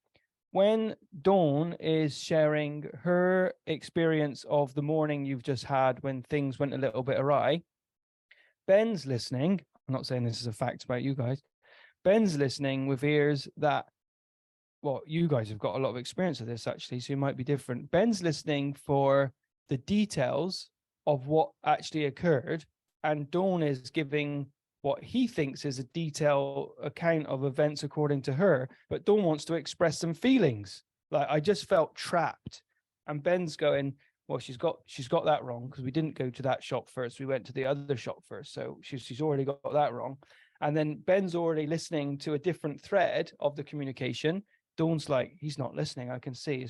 when Dawn is sharing her experience of the morning you've just had when things went a little bit awry, Ben's listening. I'm not saying this is a fact about you guys. Ben's listening with ears that, well, you guys have got a lot of experience of this actually, so you might be different. Ben's listening for the details of what actually occurred, and Dawn is giving what he thinks is a detailed account of events according to her, but Dawn wants to express some feelings. Like, I just felt trapped. And Ben's going, well, she's got that wrong, because we didn't go to that shop first. We went to the other shop first. So she's already got that wrong. And then Ben's already listening to a different thread of the communication. Dawn's like, he's not listening. I can see.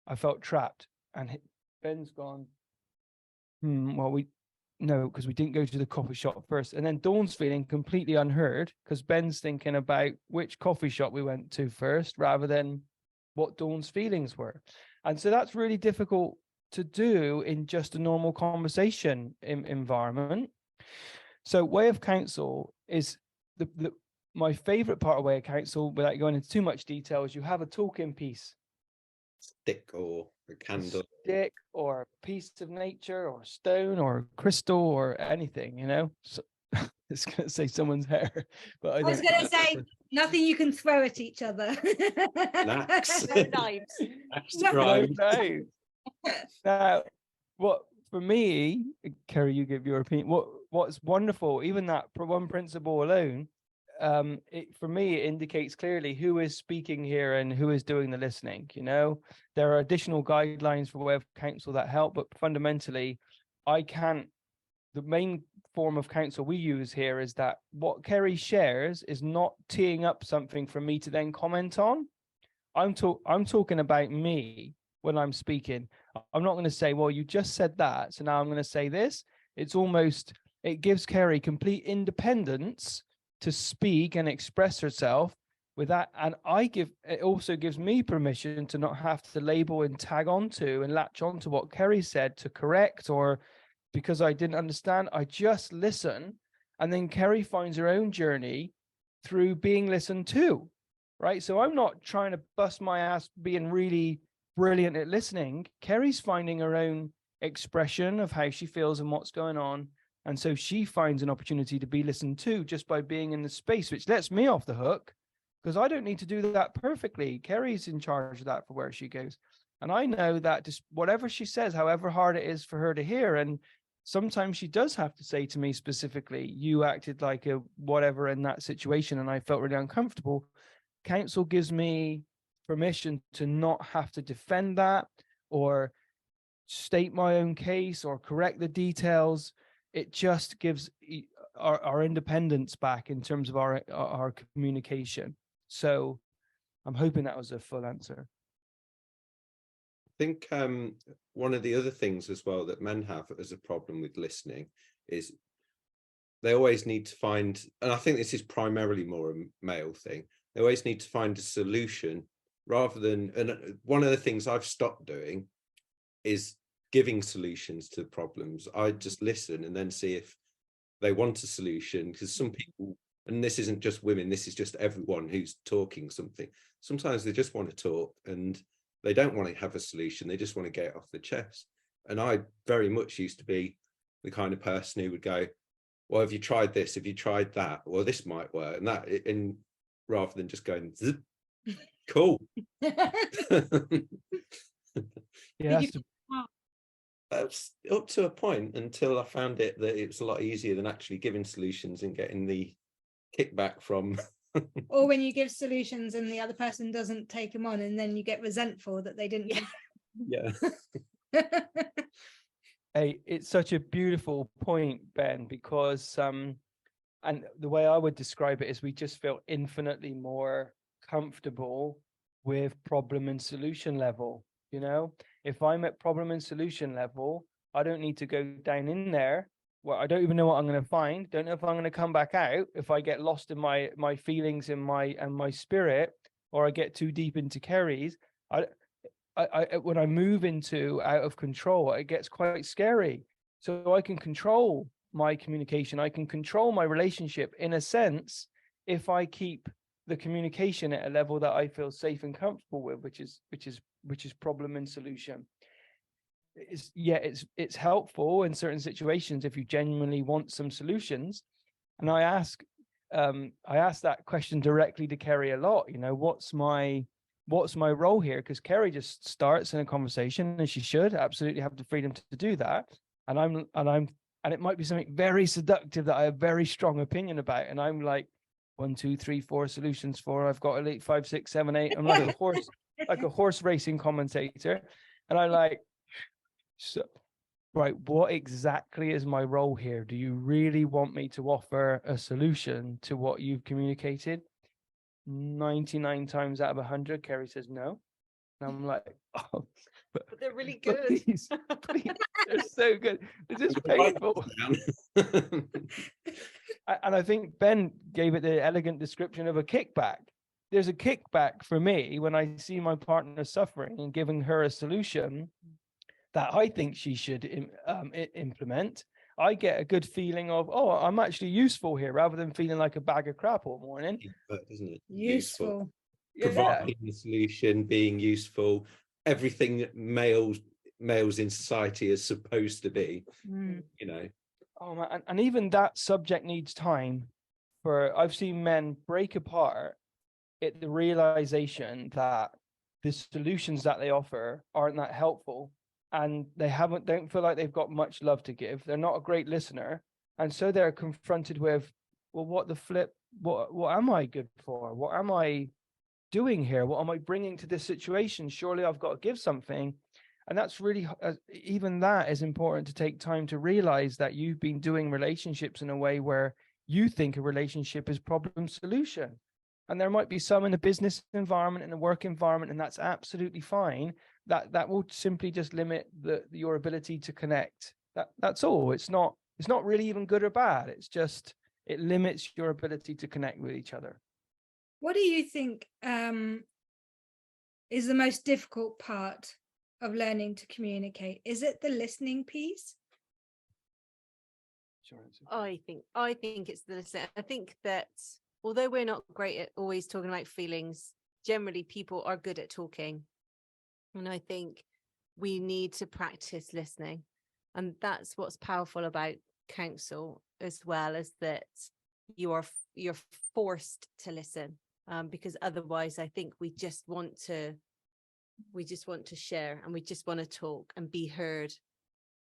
I felt trapped. And Ben's gone, well, no, because we didn't go to the coffee shop first. And then Dawn's feeling completely unheard, because Ben's thinking about which coffee shop we went to first rather than what Dawn's feelings were. And so that's really difficult to do in just a normal conversation environment. So Way of Counsel is my favorite part of Way of Counsel, without going into too much detail, is you have a talking piece. stick or a candle. Stick or a piece of nature or stone or crystal or anything, you know. So, it's gonna say someone's hair, but I was going to say nothing you can throw at each other. Axe. No knives. Axe No. right. no. Now, what for me, Kerry, you give your opinion. What's wonderful, even that one principle alone, for me, it indicates clearly who is speaking here and who is doing the listening. You know, there are additional guidelines for way of counsel that help, but fundamentally, the main form of counsel we use here is that what Kerry shares is not teeing up something for me to then comment on. I'm talking about me when I'm speaking. I'm not going to say, well, you just said that, so now I'm going to say this. It gives Kerry complete independence to speak and express herself with that. And it also gives me permission to not have to label and tag onto and latch onto what Kerry said to correct, or because I didn't understand. I just listen. And then Kerry finds her own journey through being listened to. Right. So I'm not trying to bust my ass being really brilliant at listening. Kerry's finding her own expression of how she feels and what's going on. And so she finds an opportunity to be listened to just by being in the space, which lets me off the hook because I don't need to do that perfectly. Kerry's in charge of that for where she goes. And I know that just whatever she says, however hard it is for her to hear, and sometimes she does have to say to me specifically, you acted like a whatever in that situation, and I felt really uncomfortable. Counsel gives me permission to not have to defend that or state my own case or correct the details. It just gives our independence back in terms of our communication. So I'm hoping that was a full answer. I think one of the other things as well that men have as a problem with listening is they always need to find, and I think this is primarily more a male thing, they always need to find a solution rather than, and one of the things I've stopped doing is giving solutions to problems. I just listen and then see if they want a solution, because some people, and this isn't just women, this is just everyone who's talking something, sometimes they just want to talk and they don't want to have a solution, they just want to get it off the chest. And I very much used to be the kind of person who would go, well, have you tried this, have you tried that, well, this might work, and that, and rather than just going zip, cool. Yeah, That's up to a point, until I found it that it's a lot easier than actually giving solutions and getting the kickback from Or when you give solutions and the other person doesn't take them on, and then you get resentful that they didn't. yeah. Hey, it's such a beautiful point, Ben, because and the way I would describe it is we just feel infinitely more comfortable with problem and solution level. You know, if I'm at problem and solution level, I don't need to go down in there. Well, I don't even know what I'm going to find. Don't know if I'm going to come back out if I get lost in my feelings and my spirit, or I get too deep into Kerry's. I when I move into out of control, it gets quite scary. So I can control my communication. I can control my relationship in a sense if I keep the communication at a level that I feel safe and comfortable with, which is problem and solution. It's helpful in certain situations if you genuinely want some solutions. And I ask that question directly to Kerry a lot. You know, what's my role here? Because Kerry just starts in a conversation, and she should absolutely have the freedom to do that. And it might be something very seductive that I have very strong opinion about, and I'm like 1, 2, 3, 4 solutions for. I've got elite 5, 6, 7, 8. I'm like a horse racing commentator, and I'm like, so right, what exactly is my role here? Do you really want me to offer a solution to what you've communicated? 99 times out of 100, Kerry says no. And I'm like, oh, but they're really good. Please, they're so good. It's just painful. And I think Ben gave it the elegant description of a kickback. There's a kickback for me when I see my partner suffering and giving her a solution that I think she should implement. I get a good feeling of, oh, I'm actually useful here, rather than feeling like a bag of crap all morning. Isn't it? Useful. Providing the solution, being useful. everything that males in society is supposed to be, you know. Oh man, and even that subject needs time. I've seen men break apart at the realization that the solutions that they offer aren't that helpful, and they don't feel like they've got much love to give. They're not a great listener, and so they're confronted with, well, what am I good for? What am I doing here? What am I bringing to this situation? Surely I've got to give something. And that's really, even that is important, to take time to realize that you've been doing relationships in a way where you think a relationship is problem solution. And there might be some in a business environment, in a work environment, and that's absolutely fine. That will simply just limit your ability to connect. That's all. It's not really even good or bad. It's just, it limits your ability to connect with each other. What do you think is the most difficult part of learning to communicate? Is it the listening piece? Sure. I think it's the listening. I think that although we're not great at always talking about feelings, generally people are good at talking. And I think we need to practice listening. And that's what's powerful about counsel, as well as that you're forced to listen, because otherwise I think we just want to share, and we just want to talk and be heard.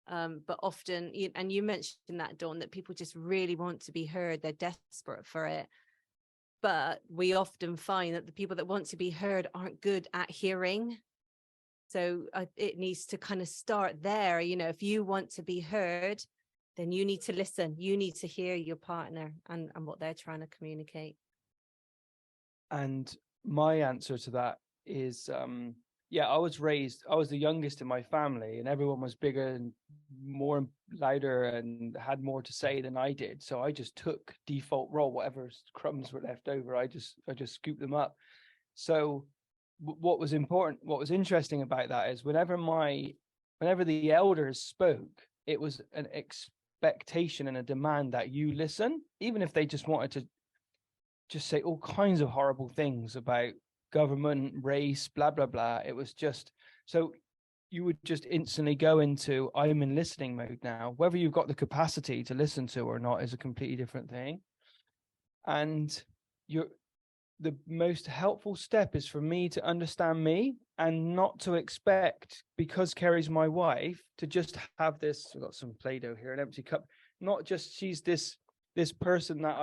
But often, and you mentioned that, Dawn, that people just really want to be heard. They're desperate for it. But we often find that the people that want to be heard aren't good at hearing. So it needs to kind of start there. If you want to be heard, then you need to listen. You need to hear your partner and what they're trying to communicate. And my answer to that is, I was the youngest in my family, and everyone was bigger and more louder and had more to say than I did. So I just took default role, whatever crumbs were left over, I just scooped them up. So what was interesting about that is whenever the elders spoke, it was an expectation and a demand that you listen, even if they just wanted to just say all kinds of horrible things about government, race, blah, blah, blah. It was just, so you would just instantly go into, I'm in listening mode now. Whether you've got the capacity to listen to or not is a completely different thing. And the most helpful step is for me to understand me, and not to expect, because Kerry's my wife, to just have this, I've got some Play-Doh here, an empty cup, not just she's this person that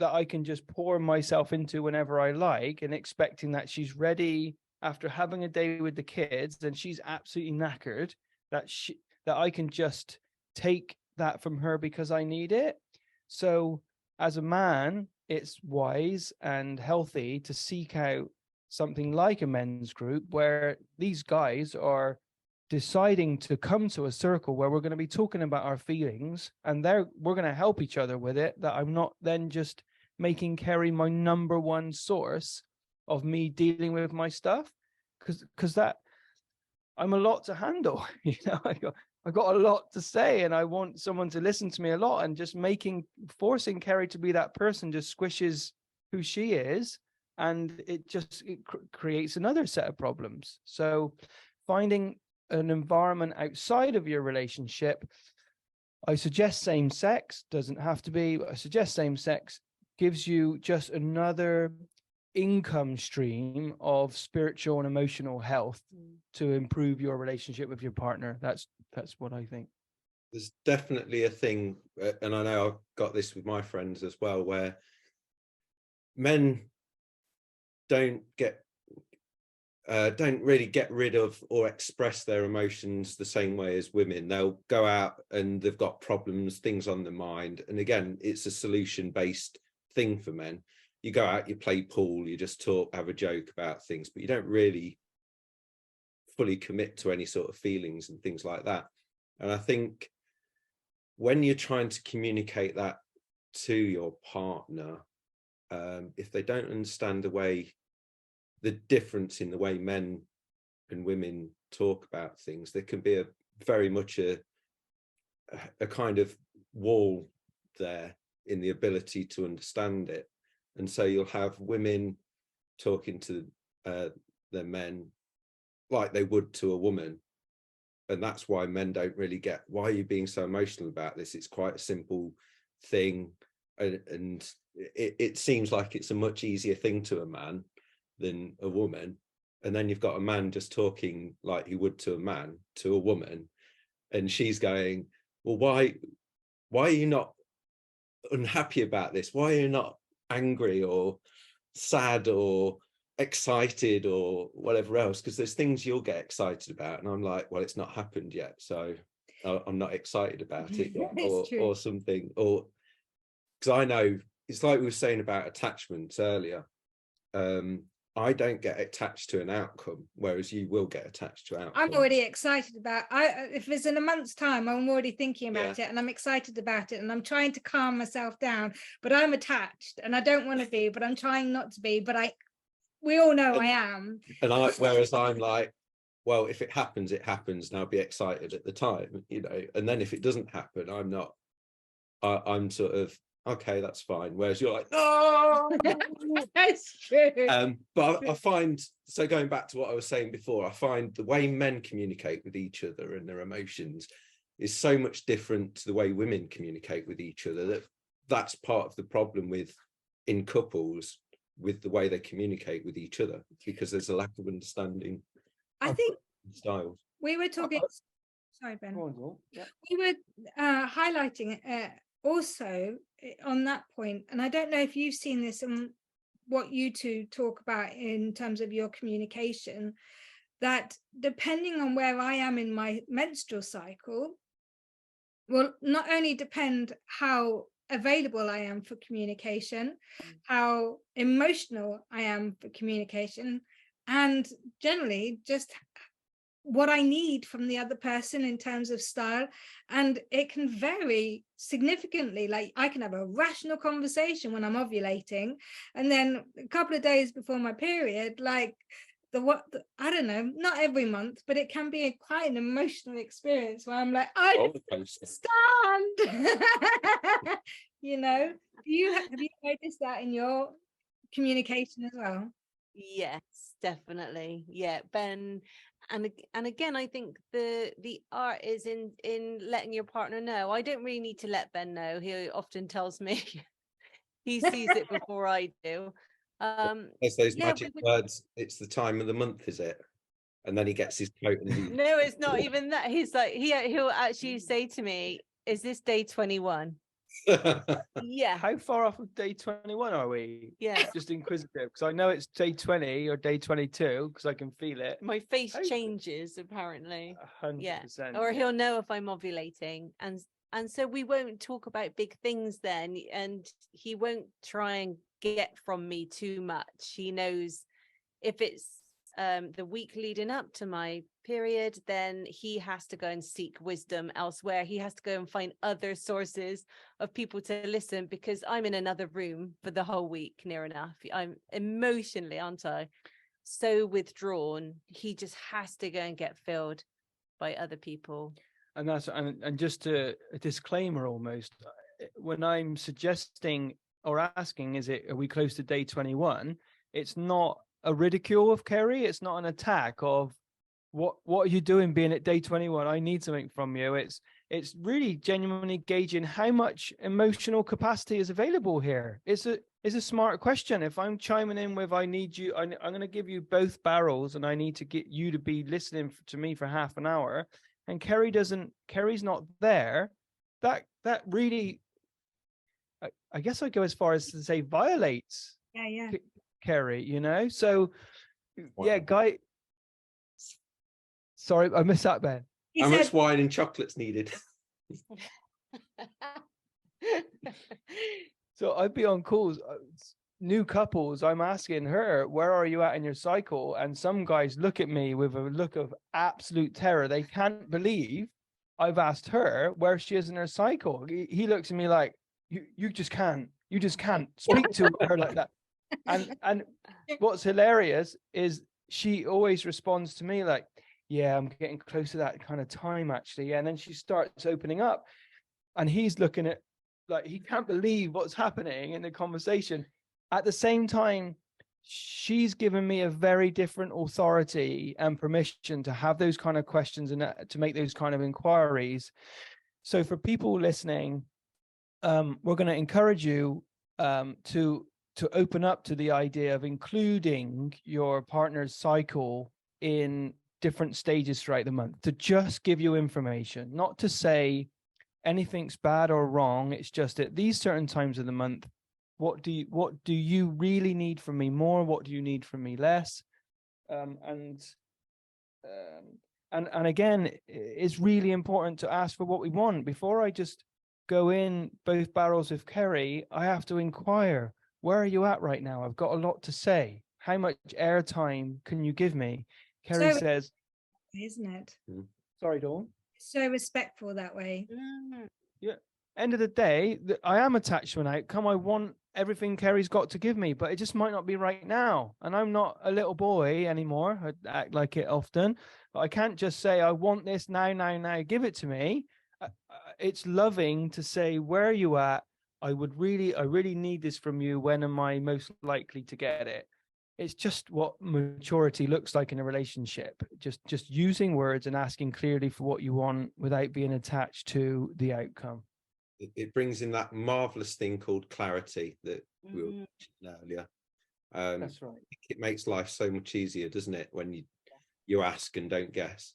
I can just pour myself into whenever I like, and expecting that she's ready after having a day with the kids and she's absolutely knackered, that I can just take that from her because I need it. So as a man, it's wise and healthy to seek out something like a men's group where these guys are deciding to come to a circle where we're going to be talking about our feelings, and we're going to help each other with it, that I'm not then just making Kerry my number one source of me dealing with my stuff, because that I'm a lot to handle. I got a lot to say, and I want someone to listen to me a lot, and just forcing Kerry to be that person just squishes who she is, and it creates another set of problems. So finding an environment outside of your relationship, I suggest same sex, doesn't have to be, but I suggest same sex, gives you just another income stream of spiritual and emotional health to improve your relationship with your partner. That's what I think. There's definitely a thing, and I know I've got this with my friends as well, where men don't really get rid of or express their emotions the same way as women. They'll go out and they've got problems, things on their mind, and again, it's a solution-based thing for men. You go out, you play pool, you just talk, have a joke about things, but you don't really fully commit to any sort of feelings and things like that. And I think when you're trying to communicate that to your partner, if they don't understand the difference in the way men and women talk about things, there can be very much a kind of wall there in the ability to understand it. And so you'll have women talking to their men like they would to a woman. And that's why men don't really get, why are you being so emotional about this? It's quite a simple thing. And it seems like it's a much easier thing to a man than a woman. And then you've got a man just talking like he would to a man, to a woman. And she's going, well, why are you not unhappy about this? Why are you not angry or sad or excited or whatever else? Because there's things you'll get excited about. And I'm like, well, it's not happened yet. So I'm not excited about it yet, or something. Or because I know it's like we were saying about attachments earlier. I don't get attached to an outcome, whereas you will get attached to outcomes. I'm already excited about, if it's in a month's time, I'm already thinking about it, and I'm excited about it, and I'm trying to calm myself down, but I'm attached and I don't want to be, but I'm trying not to be, but we all know I am. And whereas I'm like, well, if it happens, it happens, and I'll be excited at the time, you know, and then if it doesn't happen, I'm sort of, okay, that's fine. Whereas you're like, no, that's true. But I find, so going back to what I was saying before, I find the way men communicate with each other and their emotions is so much different to the way women communicate with each other, that's part of the problem in couples, with the way they communicate with each other, because there's a lack of understanding. I think styles. We were talking, sorry, Ben. Yeah. We were highlighting also on that point, and I don't know if you've seen this and what you two talk about in terms of your communication, that depending on where I am in my menstrual cycle will not only depend how available I am for communication, how emotional I am for communication, and generally just what I need from the other person in terms of style. And it can vary significantly. Like I can have a rational conversation when I'm ovulating, and then a couple of days before my period, like I don't know, not every month, but it can be quite an emotional experience where I'm like, I don't stand. You know, have you noticed that in your communication as well? Yes, definitely. Yeah, Ben. And again, I think the art is in letting your partner know. I don't really need to let Ben know. He often tells me he sees it before I do. There's those magic words. It's the time of the month, is it? And then he gets his coat. And no, it's not even that. He's like, he'll actually say to me, "Is this day 21?" Yeah. How far off of day 21 are we? Yeah. Just inquisitive, because I know it's day 20 or day 22 because I can feel it. My face changes apparently. 100%. Yeah. Or he'll know if I'm ovulating, and so we won't talk about big things then, and he won't try and get from me too much. He knows if it's the week leading up to my period, then he has to go and seek wisdom elsewhere. He has to go and find other sources of people to listen, because I'm in another room for the whole week, near enough. I'm emotionally, aren't I, so withdrawn. He just has to go and get filled by other people. And that's and just a disclaimer almost, when I'm suggesting or asking, are we close to day 21? It's not a ridicule of Kerry. It's not an attack of what are you doing being at day 21? I need something from you. It's really genuinely gauging how much emotional capacity is available here. It's a smart question. If I'm chiming in with, I need you, I'm going to give you both barrels, and I need to get you to be listening to me for half an hour, and Kerry's not there, that really, I guess I'd go as far as to say violates Kerry, you know? So yeah, Guy, sorry, I missed that, Ben. How much wine and chocolate's needed? So I'd be on calls, new couples, I'm asking her, where are you at in your cycle? And some guys look at me with a look of absolute terror. They can't believe I've asked her where she is in her cycle. He looks at me like, you just can't speak to her like that. And what's hilarious is she always responds to me like, yeah, I'm getting close to that kind of time actually. Yeah. And then she starts opening up, and he's looking at, like, he can't believe what's happening in the conversation. At the same time, she's given me a very different authority and permission to have those kind of questions and to make those kind of inquiries. So for people listening, we're going to encourage you to open up to the idea of including your partner's cycle in different stages throughout the month, to just give you information, not to say anything's bad or wrong. It's just at these certain times of the month, what do you really need from me more? What do you need from me less? And again, it's really important to ask for what we want. Before I just go in both barrels with Kerry, I have to inquire, where are you at right now? I've got a lot to say. How much airtime can you give me? Kerry says, isn't it? Sorry, Dawn. So respectful that way. Yeah. End of the day, I am attached to an outcome. I want everything Kerry's got to give me, but it just might not be right now. And I'm not a little boy anymore. I act like it often, but I can't just say, I want this now, give it to me. It's loving to say, where are you at? I really need this from you. When am I most likely to get it? It's just what maturity looks like in a relationship. Just using words and asking clearly for what you want without being attached to the outcome. It brings in that marvelous thing called clarity that we were mentioning earlier. That's right. It makes life so much easier, doesn't it, when you ask and don't guess.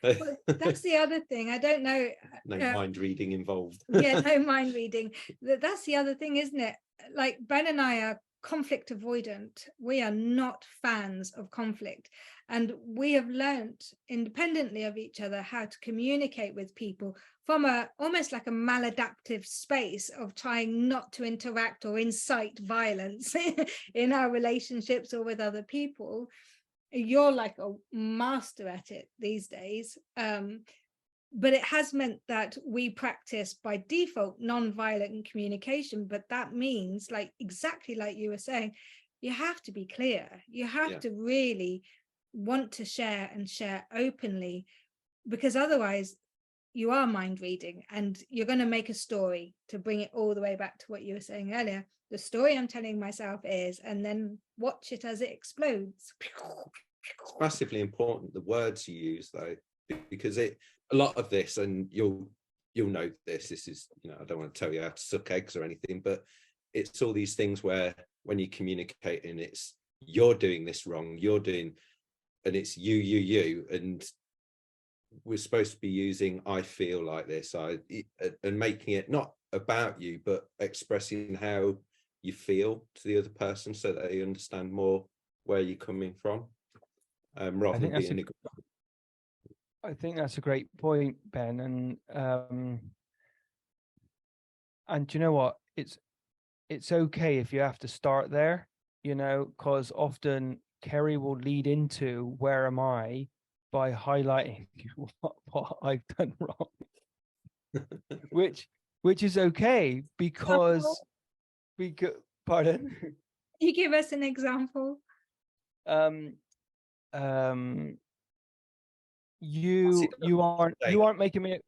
Well, that's the other thing. I don't know. No mind reading involved. Yeah, no mind reading. That's the other thing, isn't it? Like Ben and I are conflict avoidant. We are not fans of conflict. And we have learned independently of each other how to communicate with people from almost like a maladaptive space of trying not to interact or incite violence in our relationships or with other people. You're like a master at it these days. But it has meant that we practice by default non-violent communication. But that means, like exactly like you were saying, you have to be clear. You have to really want to share and share openly, because otherwise you are mind reading and you're going to make a story, to bring it all the way back to what you were saying earlier. The story I'm telling myself is, and then watch it as it explodes. It's massively important, the words you use, though, because a lot of this, and you'll know this is, I don't want to tell you how to suck eggs or anything, but it's all these things where when you communicate and it's, you're doing this wrong, and it's you, and we're supposed to be using I feel like this, and making it not about you, but expressing how you feel to the other person so that they understand more where you're coming from, rather than being I think that's a great point, Ben. And you know what? It's okay if you have to start there, because often Kerry will lead into where am I by highlighting what I've done wrong, which is okay because pardon. You give us an example. You aren't making me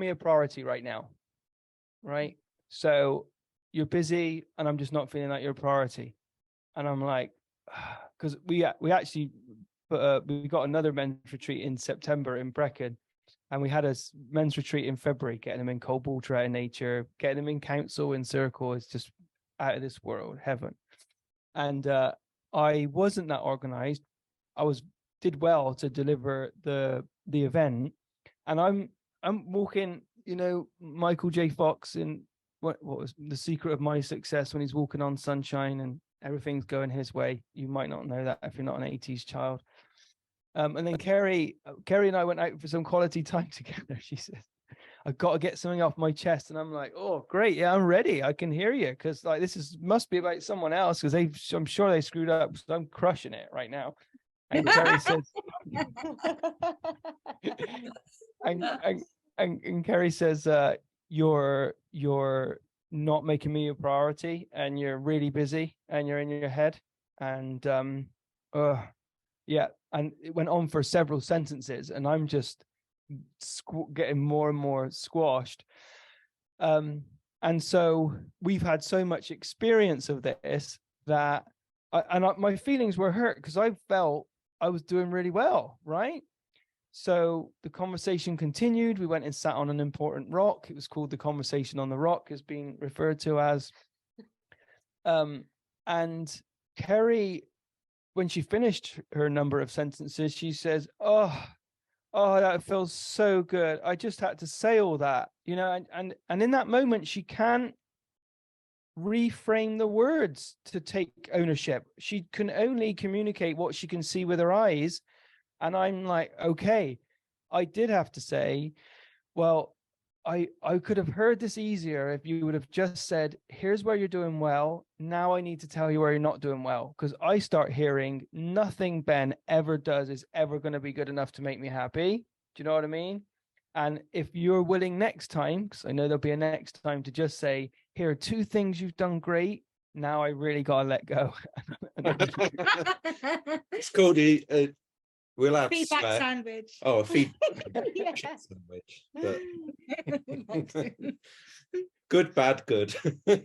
a priority right now, right? So you're busy and I'm just not feeling like you're a priority, and I'm like, because we actually we got another men's retreat in September in Brecon, and we had a men's retreat in February, getting them in cold water out of nature, getting them in council in circle. It's just out of this world, heaven. And I wasn't that organized. I did well to deliver the event, and I'm walking, Michael J. Fox in what was The Secret of My Success, when he's walking on sunshine and everything's going his way. You might not know that if you're not an 80s child. And then Kerry and I went out for some quality time together. She says, I've got to get something off my chest. And I'm like, oh, great. Yeah, I'm ready. I can hear you. Because like, must be about someone else, because I'm sure they screwed up. So I'm crushing it right now. And Kerry says, and Kerry says, you're not making me a priority, and you're really busy, and you're in your head, and and it went on for several sentences, and I'm just getting more and more squashed. And so we've had so much experience of this that my feelings were hurt because I felt I was doing really well, right? So the conversation continued. We went and sat on an important rock. It was called the Conversation on the Rock, is being referred to as. And Kerry, when she finished her number of sentences, she says, oh, that feels so good. I just had to say all that, you know, and in that moment, she can't reframe the words to take ownership. She can only communicate what she can see with her eyes. And I'm like, okay, I did have to say, well, I could have heard this easier if you would have just said, here's where you're doing well. Now I need to tell you where you're not doing well. Because I start hearing nothing Ben ever does is ever going to be good enough to make me happy. Do you know what I mean? And if you're willing next time, because I know there'll be a next time, to just say, here are 2 things you've done great. Now I really got to let go. It's called we'll have feedback swear. sandwich. Oh, a feedback Yeah. sandwich. But good, bad, good. I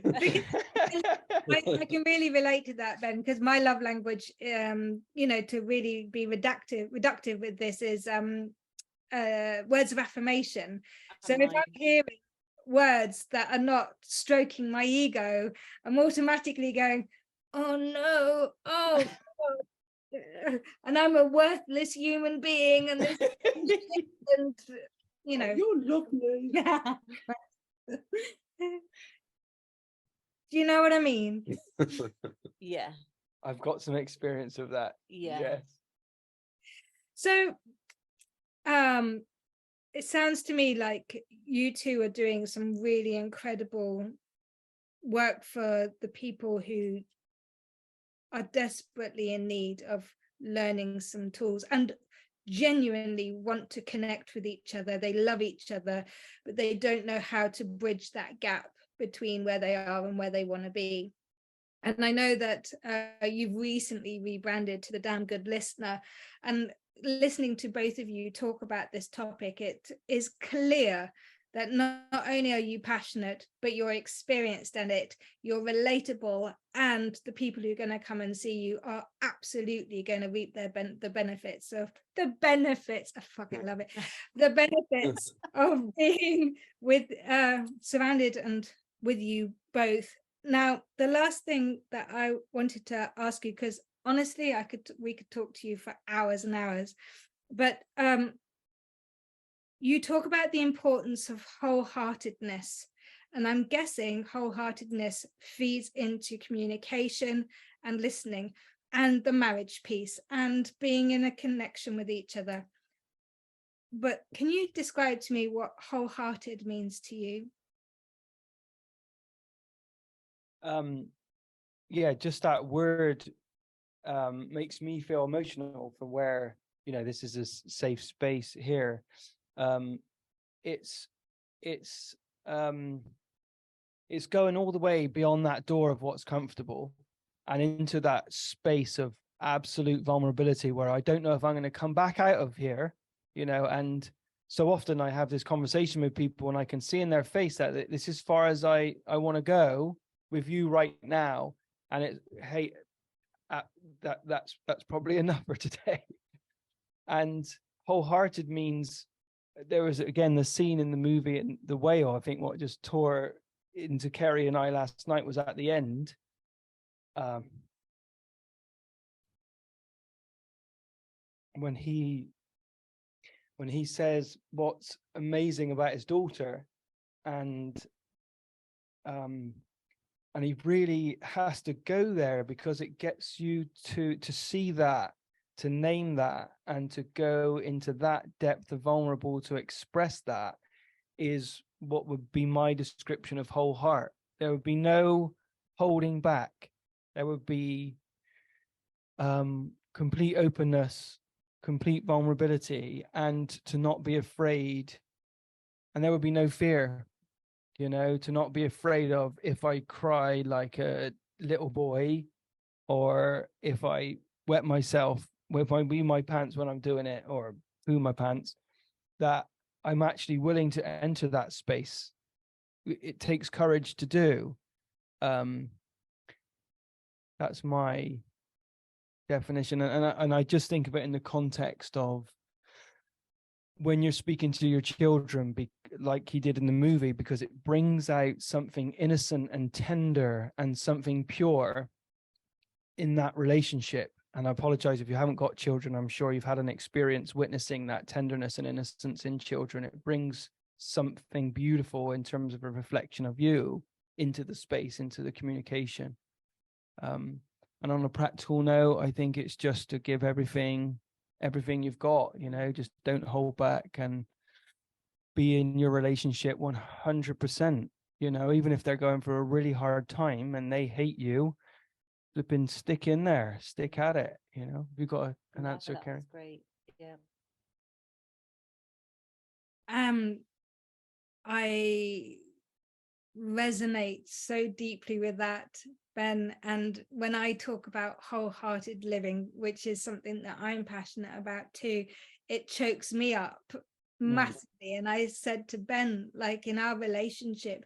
can really relate to that, Ben, because my love language, you know, to really be reductive with this is words of affirmation. So if I'm hearing words that are not stroking my ego, I'm automatically going, oh no, oh God. And I'm a worthless human being, and this and you know, you're lovely. yeah. Do you know what I mean? Yeah. I've got some experience of that. Yeah. Yes. So it sounds to me like you two are doing some really incredible work for the people who are desperately in need of learning some tools and genuinely want to connect with each other. They love each other, but they don't know how to bridge that gap between where they are and where they want to be. And I know that you've recently rebranded to the Damn Good Listener, and listening to both of you talk about this topic, it is clear that not only are you passionate, but you're experienced in it, you're relatable, and the people who are going to come and see you are absolutely going to reap the benefits of the benefits. I fucking love it. The benefits of being with surrounded and with you both. Now, the last thing that I wanted to ask you, because honestly, we could talk to you for hours and hours, but you talk about the importance of wholeheartedness, and I'm guessing wholeheartedness feeds into communication and listening and the marriage piece and being in a connection with each other. But can you describe to me what wholehearted means to you? Yeah, just that word makes me feel emotional for where, you know, this is a safe space here. It's going all the way beyond that door of what's comfortable and into that space of absolute vulnerability where I don't know if I'm going to come back out of here, you know. And so often I have this conversation with people and I can see in their face that this is as far as I want to go with you right now. And it, hey, that's probably enough for today. And wholehearted means, there was again the scene in the movie and The Whale, I think what just tore into Kerry and I last night was at the end. When he says what's amazing about his daughter, and he really has to go there because it gets you to see that, to name that, and to go into that depth of vulnerable to express that is what would be my description of whole heart. There would be no holding back. There would be complete openness, complete vulnerability, and to not be afraid. And there would be no fear, you know, to not be afraid of if I cry like a little boy, or if I wet myself with my pants when I'm doing it, or poo my pants, that I'm actually willing to enter that space. It takes courage to do. That's my definition. And I just think of it in the context of when you're speaking to your children, like he did in the movie, because it brings out something innocent and tender and something pure in that relationship. And I apologize if you haven't got children. I'm sure you've had an experience witnessing that tenderness and innocence in children. It brings something beautiful in terms of a reflection of you into the space, into the communication. And on a practical note, I think it's just to give everything you've got, you know, just don't hold back and be in your relationship 100%, you know, even if they're going for a really hard time and they hate you, flipping stick in there, stick at it, you know. Have you got an answer, Karen? That's great. Yeah. I resonate so deeply with that, Ben. And when I talk about wholehearted living, which is something that I'm passionate about too, it chokes me up massively. And I said to Ben, like in our relationship,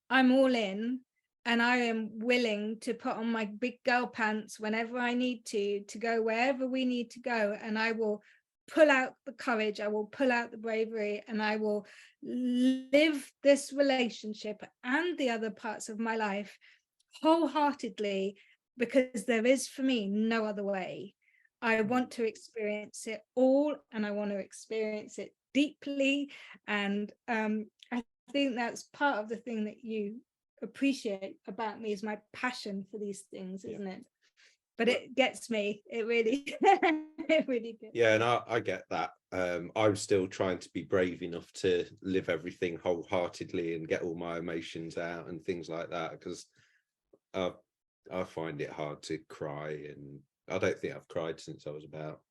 I'm all in and I am willing to put on my big girl pants whenever I need to go wherever we need to go. And I will pull out the courage, I will pull out the bravery, and I will live this relationship and the other parts of my life wholeheartedly, because there is for me no other way. I want to experience it all, and I want to experience it deeply. And I think that's part of the thing that you appreciate about me, is my passion for these things, isn't it? But it gets me, it really it really gets yeah, and I get that. I'm still trying to be brave enough to live everything wholeheartedly and get all my emotions out and things like that, because I find it hard to cry, and I don't think I've cried since I was about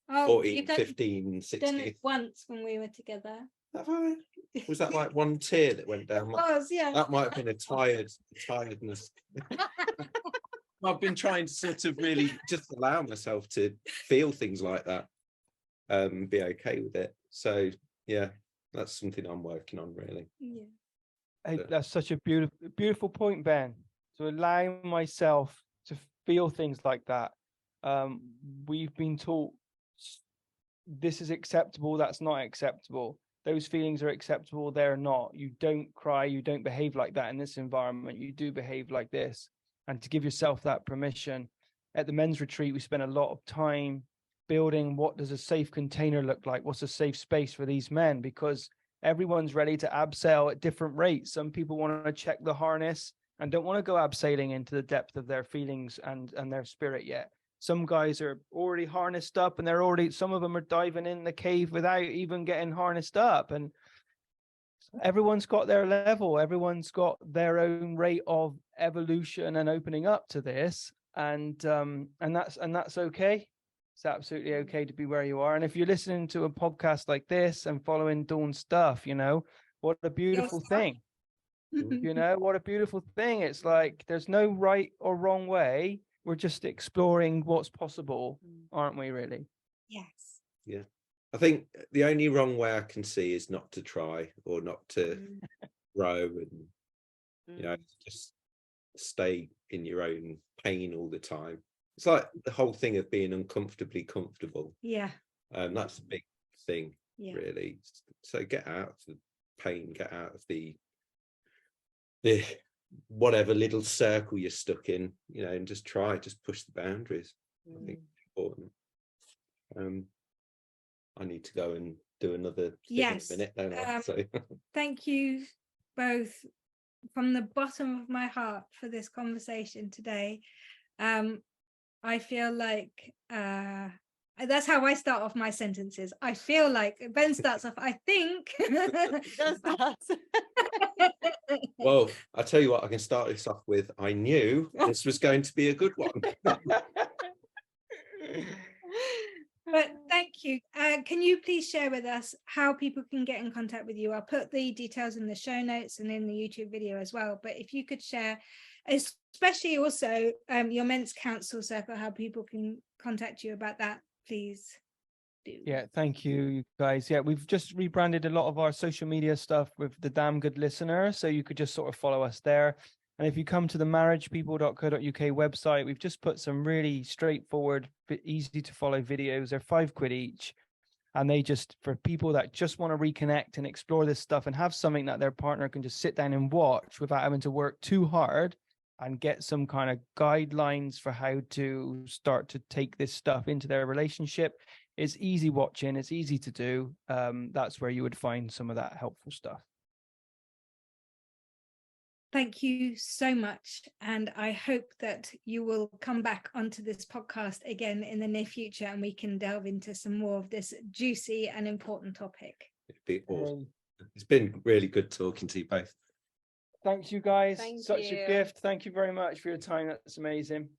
14, 15, 16. Done it once when we were together. Have I? Was that like one tear that went down? Yeah. That might have been a tiredness. I've been trying to sort of really just allow myself to feel things like that, be okay with it. So yeah, that's something I'm working on, really. Yeah. Hey, that's such a beautiful point, Ben. To allow myself to feel things like that. We've been taught this is acceptable, that's not acceptable. Those feelings are acceptable, they're not. You don't cry, you don't behave like that in this environment, you do behave like this. And to give yourself that permission. At the men's retreat, we spent a lot of time building what does a safe container look like? What's a safe space for these men? Because everyone's ready to abseil at different rates. Some people want to check the harness and don't want to go abseiling into the depth of their feelings and their spirit yet. Some guys are already harnessed up, and some of them are diving in the cave without even getting harnessed up. And everyone's got their level, everyone's got their own rate of evolution and opening up to this, and that's okay. It's absolutely okay to be where you are. And if you're listening to a podcast like this and following Dawn's stuff, you know, what a beautiful thing. You know, what a beautiful thing. It's like there's no right or wrong way. We're just exploring what's possible, aren't we, really? Yes. Yeah. I think the only wrong way I can see is not to try, or not to grow, and you know, just stay in your own pain all the time. It's like the whole thing of being uncomfortably comfortable. Yeah. That's a big thing, really. So get out of the pain, get out of the whatever little circle you're stuck in, you know, and just push the boundaries. I think it's important. I need to go and do another thing in a minute, don't I? So. Thank you both from the bottom of my heart for this conversation today. I feel like that's how I start off my sentences. I feel like Ben starts off, I think. Well, I'll tell you what, I can start this off with, I knew this was going to be a good one. But thank you. Can you please share with us how people can get in contact with you? I'll put the details in the show notes and in the YouTube video as well. But if you could share, especially also your Men's Council Circle, how people can contact you about that, please do. Yeah, thank you guys. Yeah, we've just rebranded a lot of our social media stuff with the Damn Good Listener. So you could just sort of follow us there. And if you come to the marriagepeople.co.uk website, we've just put some really straightforward, easy to follow videos. They're £5 each. And they just, for people that just want to reconnect and explore this stuff and have something that their partner can just sit down and watch without having to work too hard, and get some kind of guidelines for how to start to take this stuff into their relationship. It's easy watching, it's easy to do. That's where you would find some of that helpful stuff. Thank you so much. And I hope that you will come back onto this podcast again in the near future, and we can delve into some more of this juicy and important topic. It'd be awesome. It's been really good talking to you both. Thank you guys. Thank Such you. a gift. Thank you very much for your time. That's amazing.